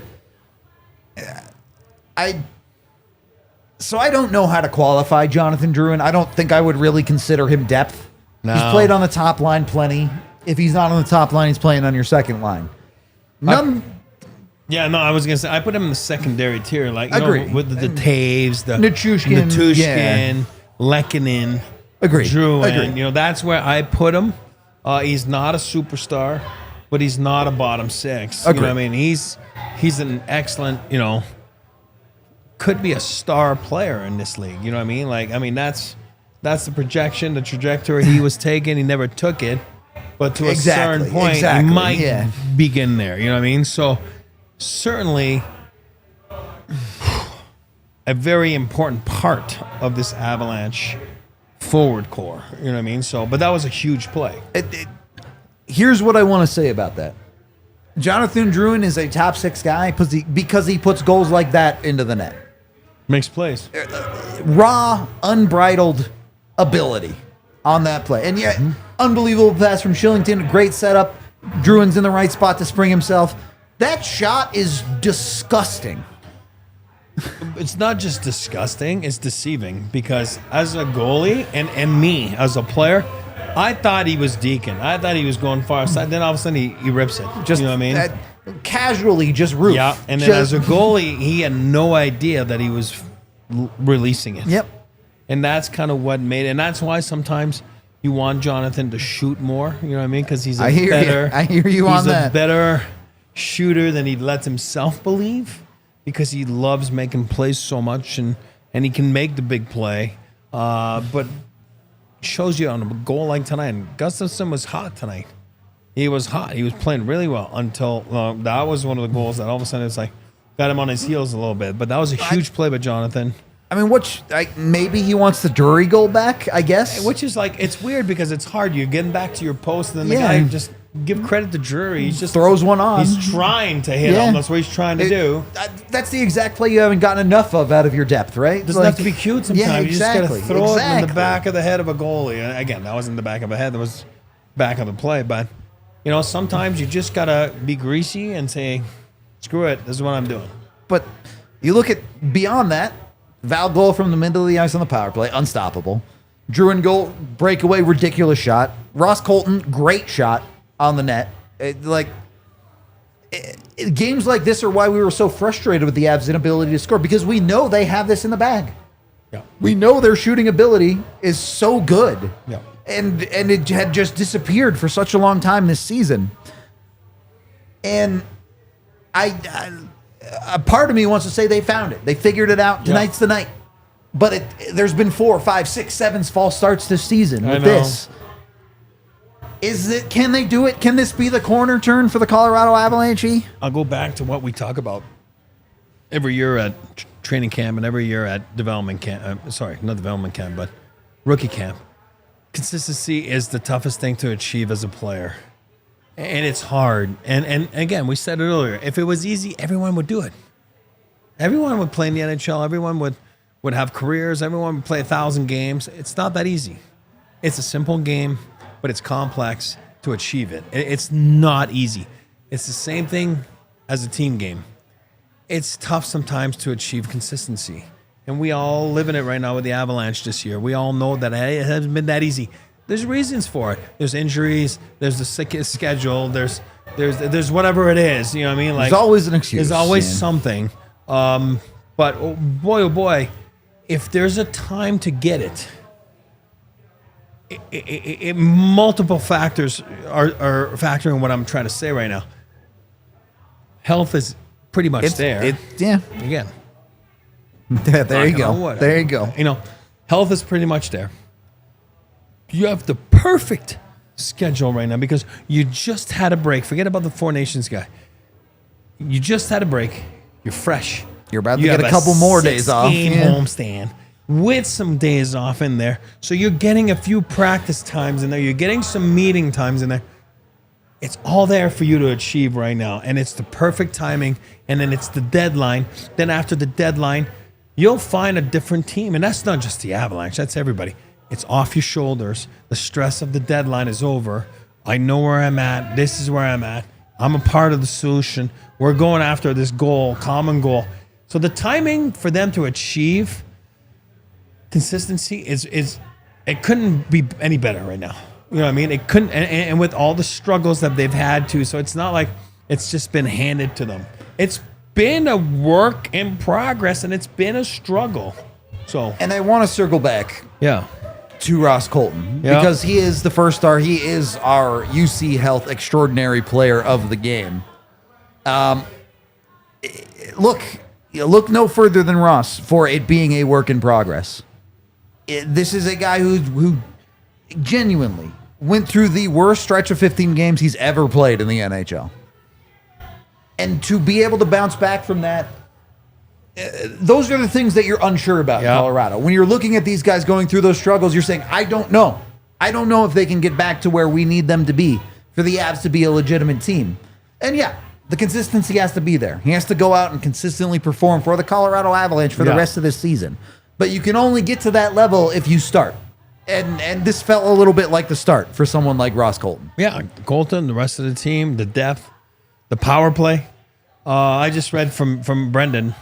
I don't know how to qualify Jonathan Drouin. I don't think I would really consider him depth. No. He's played on the top line plenty. If he's not on the top line, he's playing on your second line. I was going to say, I put him in the secondary tier. Like, with the Taves, the Nichushkin, Lehkonen, Drouin. That's where I put him. He's not a superstar, but he's not a bottom six. You know what I mean? He's an excellent, could be a star player in this league. You know what I mean? That's the projection, the trajectory he was taking. He never took it, but to a certain point, he might begin there. You know what I mean? So certainly a very important part of this Avalanche forward core. You know what I mean? So, but that was a huge play. Here's what I want to say about that. Jonathan Drouin is a top six guy because he puts goals like that into the net. Makes plays. Raw, unbridled ability on that play. And yet, unbelievable pass from Shillington. Great setup. Drouin's in the right spot to spring himself. That shot is disgusting. It's not just disgusting, it's deceiving. Because as a goalie and me as a player, I thought he was deacon. I thought he was going far outside. Then all of a sudden he rips it. Just, you know what I mean? Casually, just roof. Yeah, and then as a goalie, he had no idea that he was releasing it. Yep. And that's kind of what made it. And that's why sometimes you want Jonathan to shoot more. You know what I mean? Because he's I hear you on that. He's a better shooter than he lets himself believe, because he loves making plays so much, and he can make the big play. But shows you on a goal like tonight. And Gustafsson was hot tonight. He was hot. He was playing really well until that was one of the goals that all of a sudden it's like got him on his heels a little bit. But that was a huge play by Jonathan. I mean, maybe he wants the Drury goal back, I guess. Which is like, it's weird because it's hard. You're getting back to your post, and then the Yeah. guy just give credit to Drury. He's just throws one on. He's trying to hit him. That's what he's trying to do. That's the exact play you haven't gotten enough of out of your depth, right? Doesn't have to be cute sometimes. Yeah, You just got to exactly, throw it in the exactly. back of the head of a goalie. And again, that wasn't the back of the head. That was back of the play. But, sometimes you just got to be greasy and say, screw it. This is what I'm doing. But you look at beyond that, Val goal from the middle of the ice on the power play, unstoppable. Druin goal, breakaway, ridiculous shot. Ross Colton, great shot on the net. Games like this are why we were so frustrated with the Avs' inability to score, because we know they have this in the bag. Yeah. We know their shooting ability is so good. Yeah. And it had just disappeared for such a long time this season. And a part of me wants to say they found it. They figured it out. Tonight's the night. But there's been 4, 5, 6, 7 false starts this season with this. Can they do it? Can this be the corner turn for the Colorado Avalanche? I'll go back to what we talk about every year at training camp and every year at development camp. Not development camp, but rookie camp. Consistency is the toughest thing to achieve as a player. And it's hard. And again, we said it earlier. If it was easy, everyone would do it. Everyone would play in the NHL. Everyone would have careers. Everyone would play 1,000 games. It's not that easy. It's a simple game, but it's complex to achieve it. It's not easy. It's the same thing as a team game. It's tough sometimes to achieve consistency. And we all live in it right now with the Avalanche this year. We all know that it hasn't been that easy. There's reasons for it. There's injuries. There's the sickest schedule. There's whatever it is. You know what I mean? There's always an excuse. There's always something. But oh boy, if there's a time to get it, multiple factors are factoring what I'm trying to say right now. Health is pretty much there. Again. There you go. There you go. Health is pretty much there. You have the perfect schedule right now because you just had a break. Forget about the Four Nations guy. You just had a break. You're fresh. You're about to get a couple more days off. Game homestand with some days off in there. So you're getting a few practice times in there. You're getting some meeting times in there. It's all there for you to achieve right now. And it's the perfect timing. And then it's the deadline. Then after the deadline, you'll find a different team. And that's not just the Avalanche. That's everybody. It's off your shoulders. The stress of the deadline is over. I know where I'm at. This is where I'm at. I'm a part of the solution. We're going after this goal, common goal. So the timing for them to achieve consistency is it couldn't be any better right now. You know what I mean? It couldn't, and with all the struggles that they've had too. So it's not like it's just been handed to them. It's been a work in progress, and it's been a struggle. So, and I want to circle back. Yeah. To Ross Colton because he is the first star. He is our UC Health extraordinary player of the game. Look no further than Ross for it being a work in progress. This is a guy who genuinely went through the worst stretch of 15 games he's ever played in the NHL. And to be able to bounce back from that, those are the things that you're unsure about in Colorado. When you're looking at these guys going through those struggles, you're saying, I don't know. I don't know if they can get back to where we need them to be for the Avs to be a legitimate team. And the consistency has to be there. He has to go out and consistently perform for the Colorado Avalanche for the rest of this season. But you can only get to that level if you start. And this felt a little bit like the start for someone like Ross Colton. Yeah, Colton, the rest of the team, the depth, the power play. I just read from Brendan.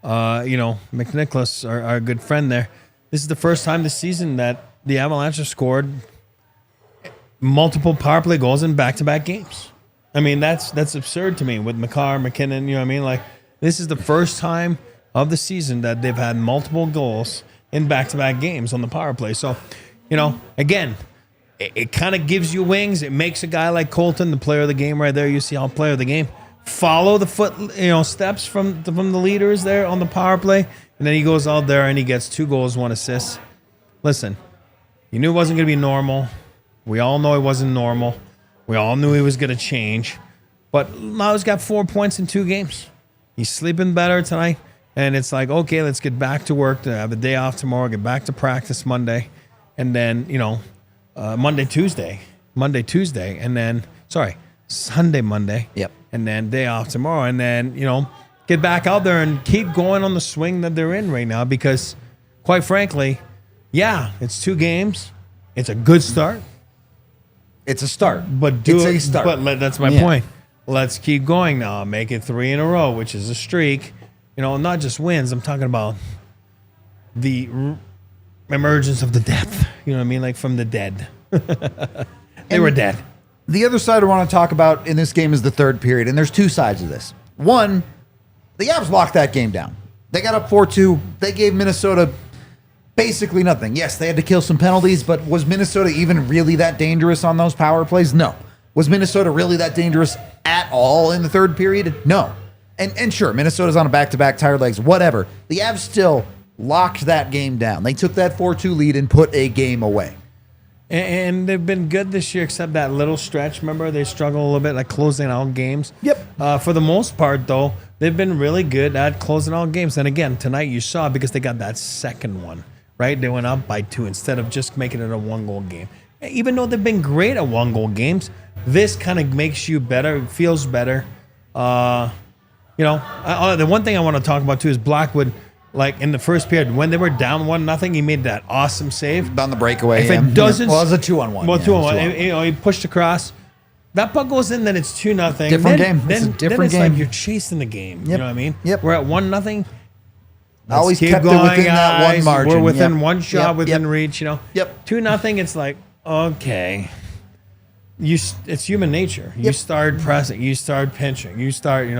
McNicholas, our good friend there. This is the first time this season that the Avalanche have scored multiple power play goals in back-to-back games. I mean, that's absurd to me with McCarr, McKinnon, you know what I mean? Like, this is the first time of the season that they've had multiple goals in back-to-back games on the power play. So, again, it kind of gives you wings. It makes a guy like Colton, the player of the game right there, you see how player of the game, follow the steps from the leaders there on the power play, and then he goes out there and he gets 2 goals, 1 assist. Listen, you knew it wasn't going to be normal. We all know it wasn't normal. We all knew he was going to change. But now he's got 4 points in 2 games. He's sleeping better tonight. And it's like, okay, let's get back to work, to have a day off tomorrow, get back to practice Monday, and then, Monday, Tuesday, and then, Sunday, Monday. Yep. And then day off tomorrow, and then, get back out there and keep going on the swing that they're in right now because, quite frankly, yeah, it's 2 games. It's a good start. It's a start. But it's a start. But that's my point. Let's keep going now. Make it 3 in a row, which is a streak. Not just wins. I'm talking about the emergence of the depth. You know what I mean? Like from the dead. They were dead. The other side I want to talk about in this game is the third period, and there's 2 sides of this. One, the Avs locked that game down. They got up 4-2. They gave Minnesota basically nothing. Yes, they had to kill some penalties, but was Minnesota even really that dangerous on those power plays? No. Was Minnesota really that dangerous at all in the third period? No. And sure, Minnesota's on a back-to-back, tired legs, whatever. The Avs still locked that game down. They took that 4-2 lead and put a game away. And they've been good this year, except that little stretch. Remember, they struggle a little bit, like closing out games. Yep. For the most part, though, they've been really good at closing out games. And again, tonight you saw because they got that second one, right? They went up by 2 instead of just making it a 1-goal game. Even though they've been great at 1-goal games, this kind of makes you better, feels better. The one thing I want to talk about too is Blackwood. Like in the first period, when they were down 1-0, he made that awesome save on the breakaway. If it doesn't, well, it was a 2-on-1. Well, 2-on-1. He pushed across. That puck goes in, then it's 2-0. Different game. It's a different game. Like you're chasing the game. Yep. You know what I mean? Yep. We're at 1-0. Always kept it within that one margin. We're within one shot, within reach. Yep. 2-0. It's like okay. It's human nature. You start pressing. You start pinching. You start.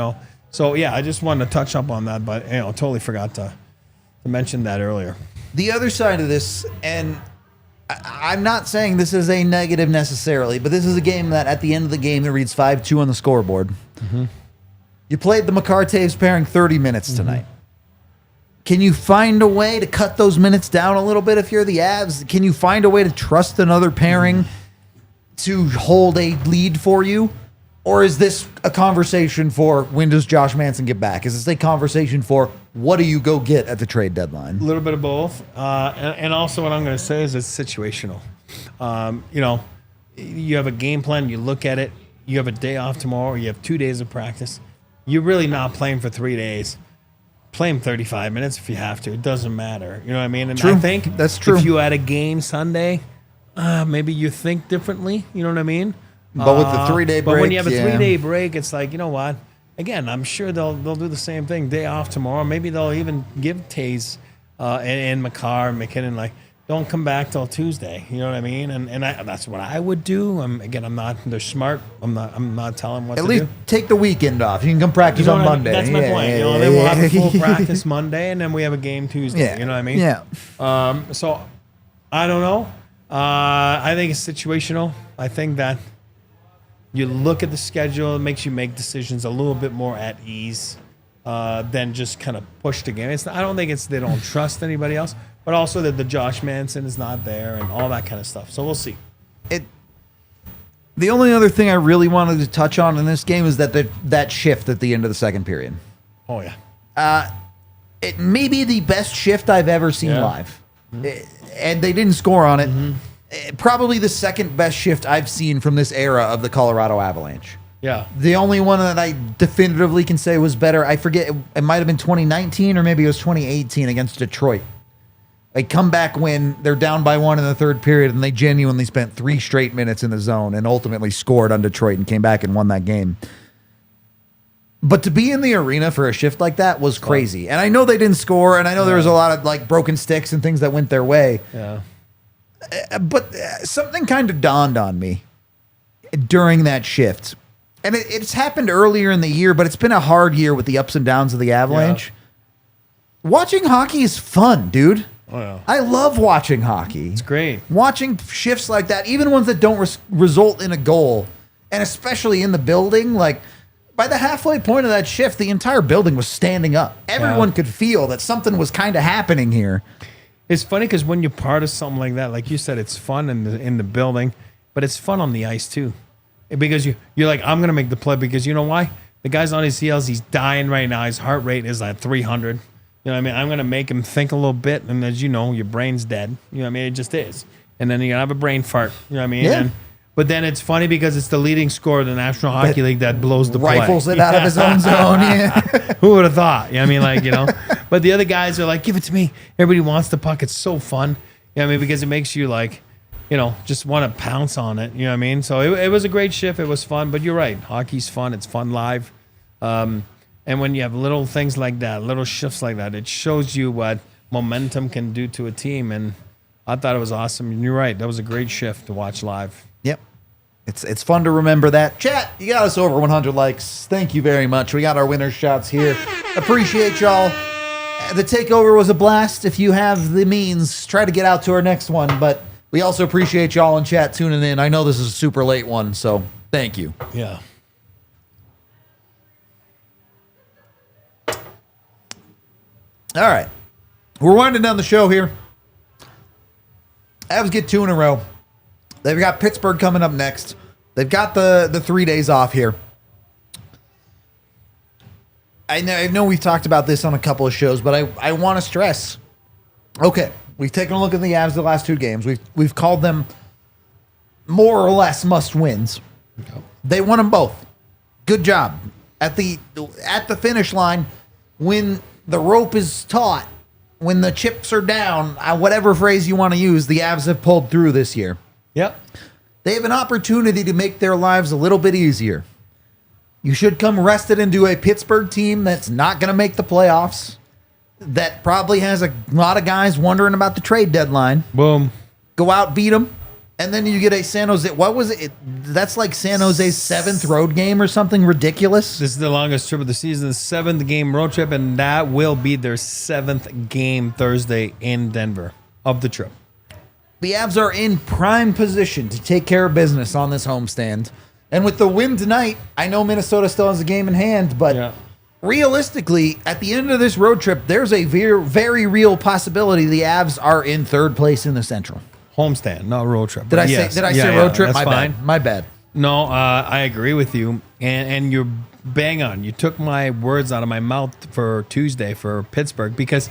So yeah, I just wanted to touch up on that, but totally forgot to mention that earlier. The other side of this, and I'm not saying this is a negative necessarily, but this is a game that at the end of the game it reads 5-2 on the scoreboard. Mm-hmm. You played the McCarr-Taves pairing 30 minutes tonight. Can you find a way to cut those minutes down a little bit if you're the Avs? Can you find a way to trust another pairing to hold a lead for you? Or is this a conversation for when does Josh Manson get back? Is this a conversation for what do you go get at the trade deadline? A little bit of both. And also what I'm going to say is it's situational. You have a game plan, you look at it, you have a day off tomorrow, you have 2 days of practice. You're really not playing for 3 days. Play him 35 minutes if you have to. It doesn't matter. You know what I mean? And True. I think that's true. If you had a game Sunday, maybe you think differently. You know what I mean? But with the 3-day break, but when you have a 3-day break, it's like, you know what? Again, I'm sure they'll do the same thing. Day off tomorrow. Maybe they'll even give Taze and McCarr and McKinnon like, don't come back till Tuesday. You know what I mean? And that's what I would do. I'm not. They're smart. I'm not telling them what at to least do. take the weekend off. You can come practice on Monday. That's my point. Then we'll have a full practice Monday, and then we have a game Tuesday. Yeah. You know what I mean? Yeah. So I don't know. I think it's situational. I think that you look at the schedule, it makes you make decisions a little bit more at ease than just kind of push the game. I don't think they don't trust anybody else, but also that the Josh Manson is not there and all that kind of stuff. So we'll see. The only other thing I really wanted to touch on in this game is that shift at the end of the second period. Oh, yeah. It may be the best shift I've ever seen live. And they didn't score on it. Probably the second best shift I've seen from this era of the Colorado Avalanche. Yeah. The only one that I definitively can say was better, I forget, it might have been 2019 or maybe it was 2018 against Detroit. They come back when they're down by 1 in the third period and they genuinely spent 3 straight minutes in the zone and ultimately scored on Detroit and came back and won that game. But to be in the arena for a shift like that was crazy. And I know they didn't score, and I know there was a lot of like broken sticks and things that went their way. Yeah. But something kind of dawned on me during that shift. And it's happened earlier in the year, but it's been a hard year with the ups and downs of the Avalanche. Yeah. Watching hockey is fun, dude. Oh, yeah. I love watching hockey. It's great. Watching shifts like that, even ones that don't result in a goal, and especially in the building, like by the halfway point of that shift, the entire building was standing up. Everyone could feel that something was kind of happening here. It's funny because when you're part of something like that, like you said, it's fun in the building, but it's fun on the ice too. Because you're like, I'm going to make the play because you know why? The guy's on his heels. He's dying right now. His heart rate is at 300. You know what I mean? I'm going to make him think a little bit. And as you know, your brain's dead. You know what I mean? It just is. And then you're going to have a brain fart. You know what I mean? Yeah. But then it's funny because it's the leading scorer of the National Hockey League that blows the play. Rifles it out of his own zone. Yeah. Who would have thought? You know what I mean? Like, you know. But the other guys are like, give it to me. Everybody wants the puck. It's so fun. You know what I mean? Because it makes you like, you know, just want to pounce on it. You know what I mean? So it was a great shift. It was fun. But you're right. Hockey's fun. It's fun live. And when you have little things like that, little shifts like that, it shows you what momentum can do to a team. And I thought it was awesome. And you're right. That was a great shift to watch live. Yep. It's fun to remember that. Chat, you got us over 100 likes. Thank you very much. We got our winner's shots here. Appreciate y'all. The takeover was a blast. If you have the means, try to get out to our next one. But we also appreciate y'all in chat tuning in. I know this is a super late one, so thank you. Yeah. All right. We're winding down the show here. Avs get 2 in a row. They've got Pittsburgh coming up next. They've got the 3 days off here. I know we've talked about this on a couple of shows, but I want to stress. Okay, we've taken a look at the Avs the last 2 games. We've called them more or less must wins. They won them both. Good job. At the finish line, when the rope is taut, when the chips are down, whatever phrase you want to use, the Avs have pulled through this year. Yep. They have an opportunity to make their lives a little bit easier. You should come rested into a Pittsburgh team that's not going to make the playoffs, that probably has a lot of guys wondering about the trade deadline. Boom. Go out, beat them, and then you get a San Jose. What was it? That's like San Jose's 7th road game or something ridiculous. This is the longest trip of the season, 7th game road trip, and that will be their 7th game Thursday in Denver of the trip. The Avs are in prime position to take care of business on this homestand. And with the win tonight, I know Minnesota still has a game in hand, but realistically, at the end of this road trip, there's a very, very real possibility the Avs are in 3rd place in the Central. Homestand, not road trip. Did I say road trip? That's fine. My bad. No, I agree with you, and you're bang on. You took my words out of my mouth for Tuesday for Pittsburgh, because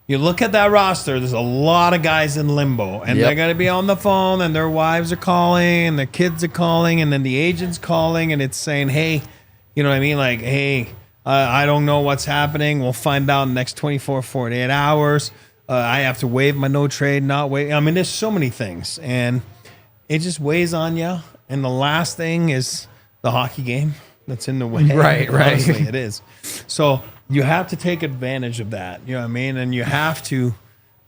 you look at that roster, there's a lot of guys in limbo, and they're going to be on the phone, and their wives are calling, and their kids are calling, and then the agent's calling, and it's saying, hey, you know what I mean? Like, hey, I don't know what's happening. We'll find out in the next 24, 48 hours. I have to waive my no trade, not waive. I mean, there's so many things, and it just weighs on you. And the last thing is the hockey game that's in the way. Right. Honestly, it is. So you have to take advantage of that. You know what I mean? And you have to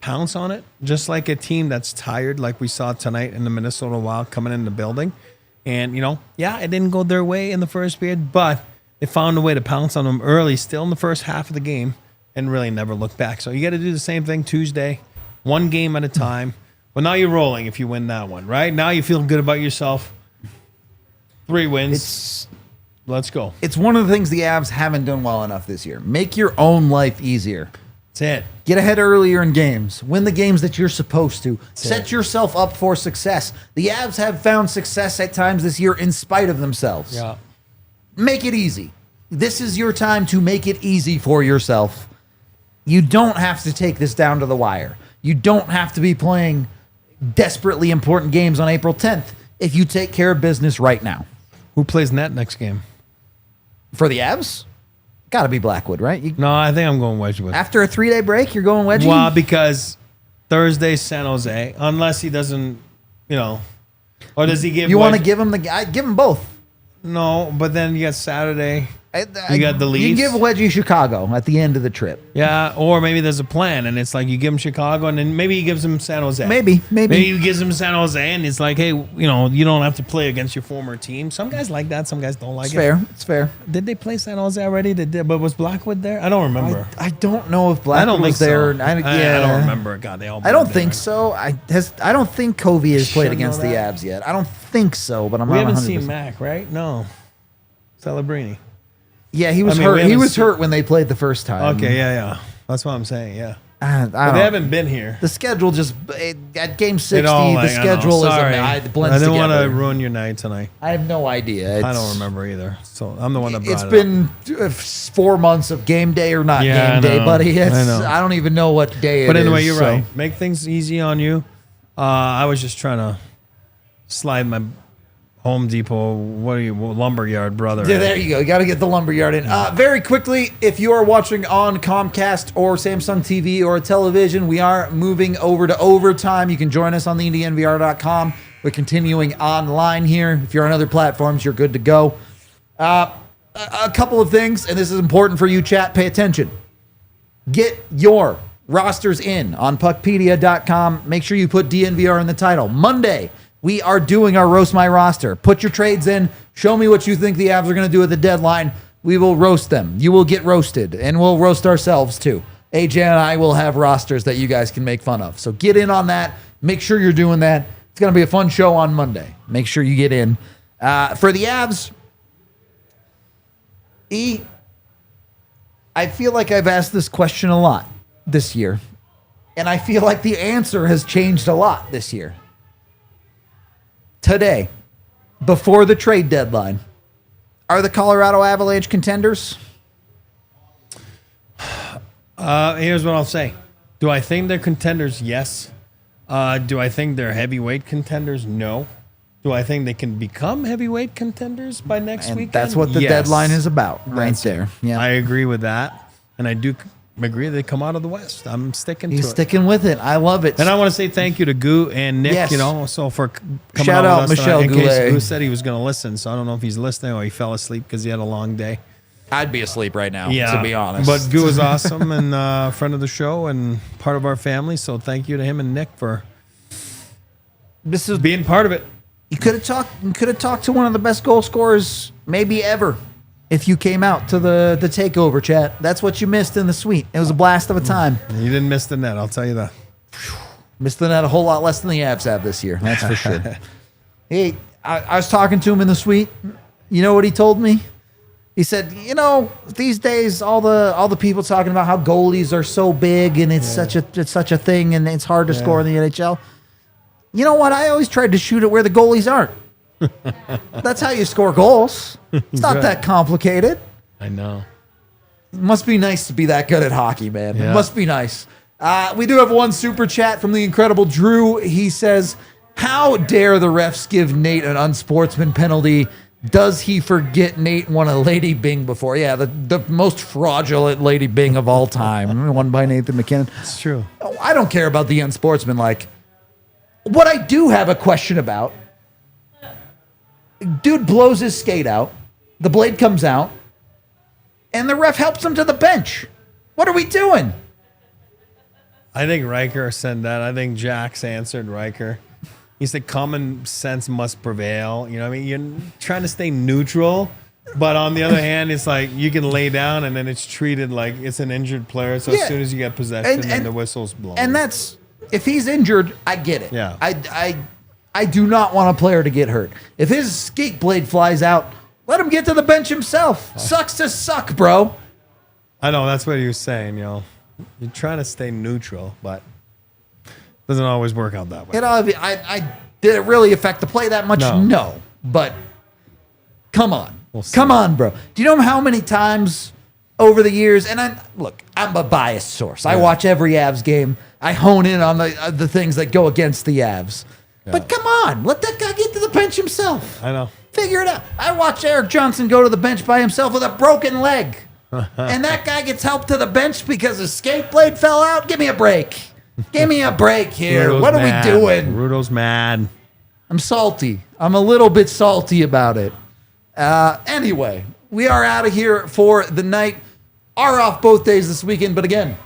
pounce on it, just like a team that's tired, like we saw tonight in the Minnesota Wild coming in the building. And, you know, it didn't go their way in the first period, but they found a way to pounce on them early, still in the first half of the game, and really never look back. So you got to do the same thing Tuesday, 1 game at a time. Well, now you're rolling if you win that one, right? Now you feel good about yourself. 3 wins. Let's go. It's one of the things the Avs haven't done well enough this year. Make your own life easier. That's it. Get ahead earlier in games. Win the games that you're supposed to. Set yourself up for success. The Avs have found success at times this year in spite of themselves. Yeah. Make it easy. This is your time to make it easy for yourself. You don't have to take this down to the wire. You don't have to be playing desperately important games on April 10th if you take care of business right now. Who plays net next game? For the Avs? Got to be Blackwood, right? No, I think I'm going Wedgwood. After a 3-day break, you're going Wedgie? Well, because Thursday's San Jose, unless he doesn't, you know, or does he give? You want to give him give him both? No, but then you got Saturday. You got the Leafs. You give Wedgie Chicago at the end of the trip. Yeah, or maybe there's a plan, and it's like you give him Chicago, and then maybe he gives him San Jose. Maybe he gives him San Jose, and it's like, hey, you know, you don't have to play against your former team. Some guys like that. Some guys don't like it. It's fair. Did they play San Jose already? But was Blackwood there? I don't remember. I don't know if Blackwood was there. So. I don't remember. God, they all. I don't think so. I don't think Covey has played against the Avs yet. I don't think so, but I'm not 100%. We haven't seen Mac, right? No. Celebrini. Yeah, he was hurt. He was hurt when they played the first time. Okay, yeah. That's what I'm saying, yeah. I Well, don't- they haven't been here. The schedule just at game 60. It all, The like, I know. schedule is Sorry. it blends I didn't want to together. ruin your night tonight. I have no idea. I don't remember either. So I'm the one that brought It's it been 4 months of game day or not Yeah, game I day, know. buddy. I know. I don't even know what day it is. But anyway, you're so- right. Make things easy on you. I was just trying to slide my Home Depot, lumberyard brother. Yeah, there you go. You got to get the lumberyard in. Very quickly, if you are watching on Comcast or Samsung TV or a television, we are moving over to overtime. You can join us on the DNVR.com. We're continuing online here. If you're on other platforms, you're good to go. A couple of things, and this is important for you, chat. Pay attention. Get your rosters in on puckpedia.com. Make sure you put DNVR in the title. Monday, we are doing our Roast My Roster. Put your trades in. Show me what you think the Avs are going to do at the deadline. We will roast them. You will get roasted, and we'll roast ourselves too. AJ and I will have rosters that you guys can make fun of. So get in on that. Make sure you're doing that. It's going to be a fun show on Monday. Make sure you get in. For the Avs, I feel like I've asked this question a lot this year, and I feel like the answer has changed a lot this year. Today, before the trade deadline, are the Colorado Avalanche contenders? Here's what I'll say. Do I think they're contenders? Yes. Do I think they're heavyweight contenders? No. Do I think they can become heavyweight contenders by next And weekend? that's what the Yes. deadline is about, right there. Yeah, I agree with that. And I do agree they come out of the West. I'm sticking he's to it. sticking with it. I love it. And I want to say thank you to Goo and Nick, Yes. so for coming Shout on out with us Michelle tonight. In case Goulet. Goo said he was going to listen, so I don't know if he's listening or he fell asleep because he had a long day. I'd be asleep right now, Yeah, to be honest. But Goo is awesome and a friend of the show and part of our family. So thank you to him and Nick for this is being part of it. You could have talked. You could have talked to one of the best goal scorers maybe ever, if you came out to the takeover chat. That's what you missed in the suite. It was a blast of a time. You didn't miss the net, I'll tell you that. Missed the net a whole lot less than the Avs have this year. That's for sure. Hey, I was talking to him in the suite. You know what he told me? He said, these days all the people talking about how goalies are so big and it's such a thing and it's hard to score in the NHL. You know what? I always tried to shoot it where the goalies aren't. That's how you score goals. It's not that complicated. I know. It must be nice to be that good at hockey, man. Yeah. It must be nice. We do have one super chat from the incredible Drew. He says, how dare the refs give Nate an unsportsman penalty? Does he forget Nate won a Lady Bing before? Yeah, the most fraudulent Lady Bing of all time. Won by Nathan McKinnon. It's true. I don't care about the unsportsmanlike. What I do have a question about, dude blows his skate out, the blade comes out, and the ref helps him to the bench. What are we doing? I think Riker said that. I think Jax answered Riker. He said common sense must prevail. You know what I mean? You're trying to stay neutral, but on the other hand, it's like you can lay down and then it's treated like it's an injured player. So Yeah. as soon as you get possession, then And- the whistle's blown. And that's, if he's injured, I get it. Yeah. I do not want a player to get hurt. If his skate blade flies out, let him get to the bench himself. Sucks to suck, bro. I know that's what he was saying. You're trying to stay neutral, but doesn't always work out that way. Did it really affect the play that much? No. No. But come on. We'll see. Come on, bro. Do you know how many times over the years, and I'm a biased source. I watch every Avs game. I hone in on the things that go against the Avs. Yeah. But come on, let that guy get to the bench himself. I know. Figure it out. I watched Eric Johnson go to the bench by himself with a broken leg. And that guy gets helped to the bench because his skate blade fell out? Give me a break. Give me a break here. Rudo's What are mad. we doing? Rudo's mad. I'm salty. I'm a little bit salty about it. Anyway, we are out of here for the night. Are off both days this weekend, but again,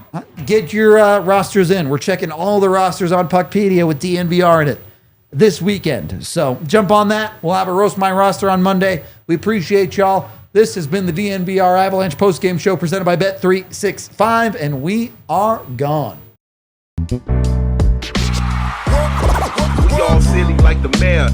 get your rosters in. We're checking all the rosters on Puckpedia with DNVR in it this weekend. So jump on that. We'll have a Roast My Roster on Monday. We appreciate y'all. This has been the DNVR Avalanche postgame show presented by Bet365, and we are gone. We all silly like the mayor.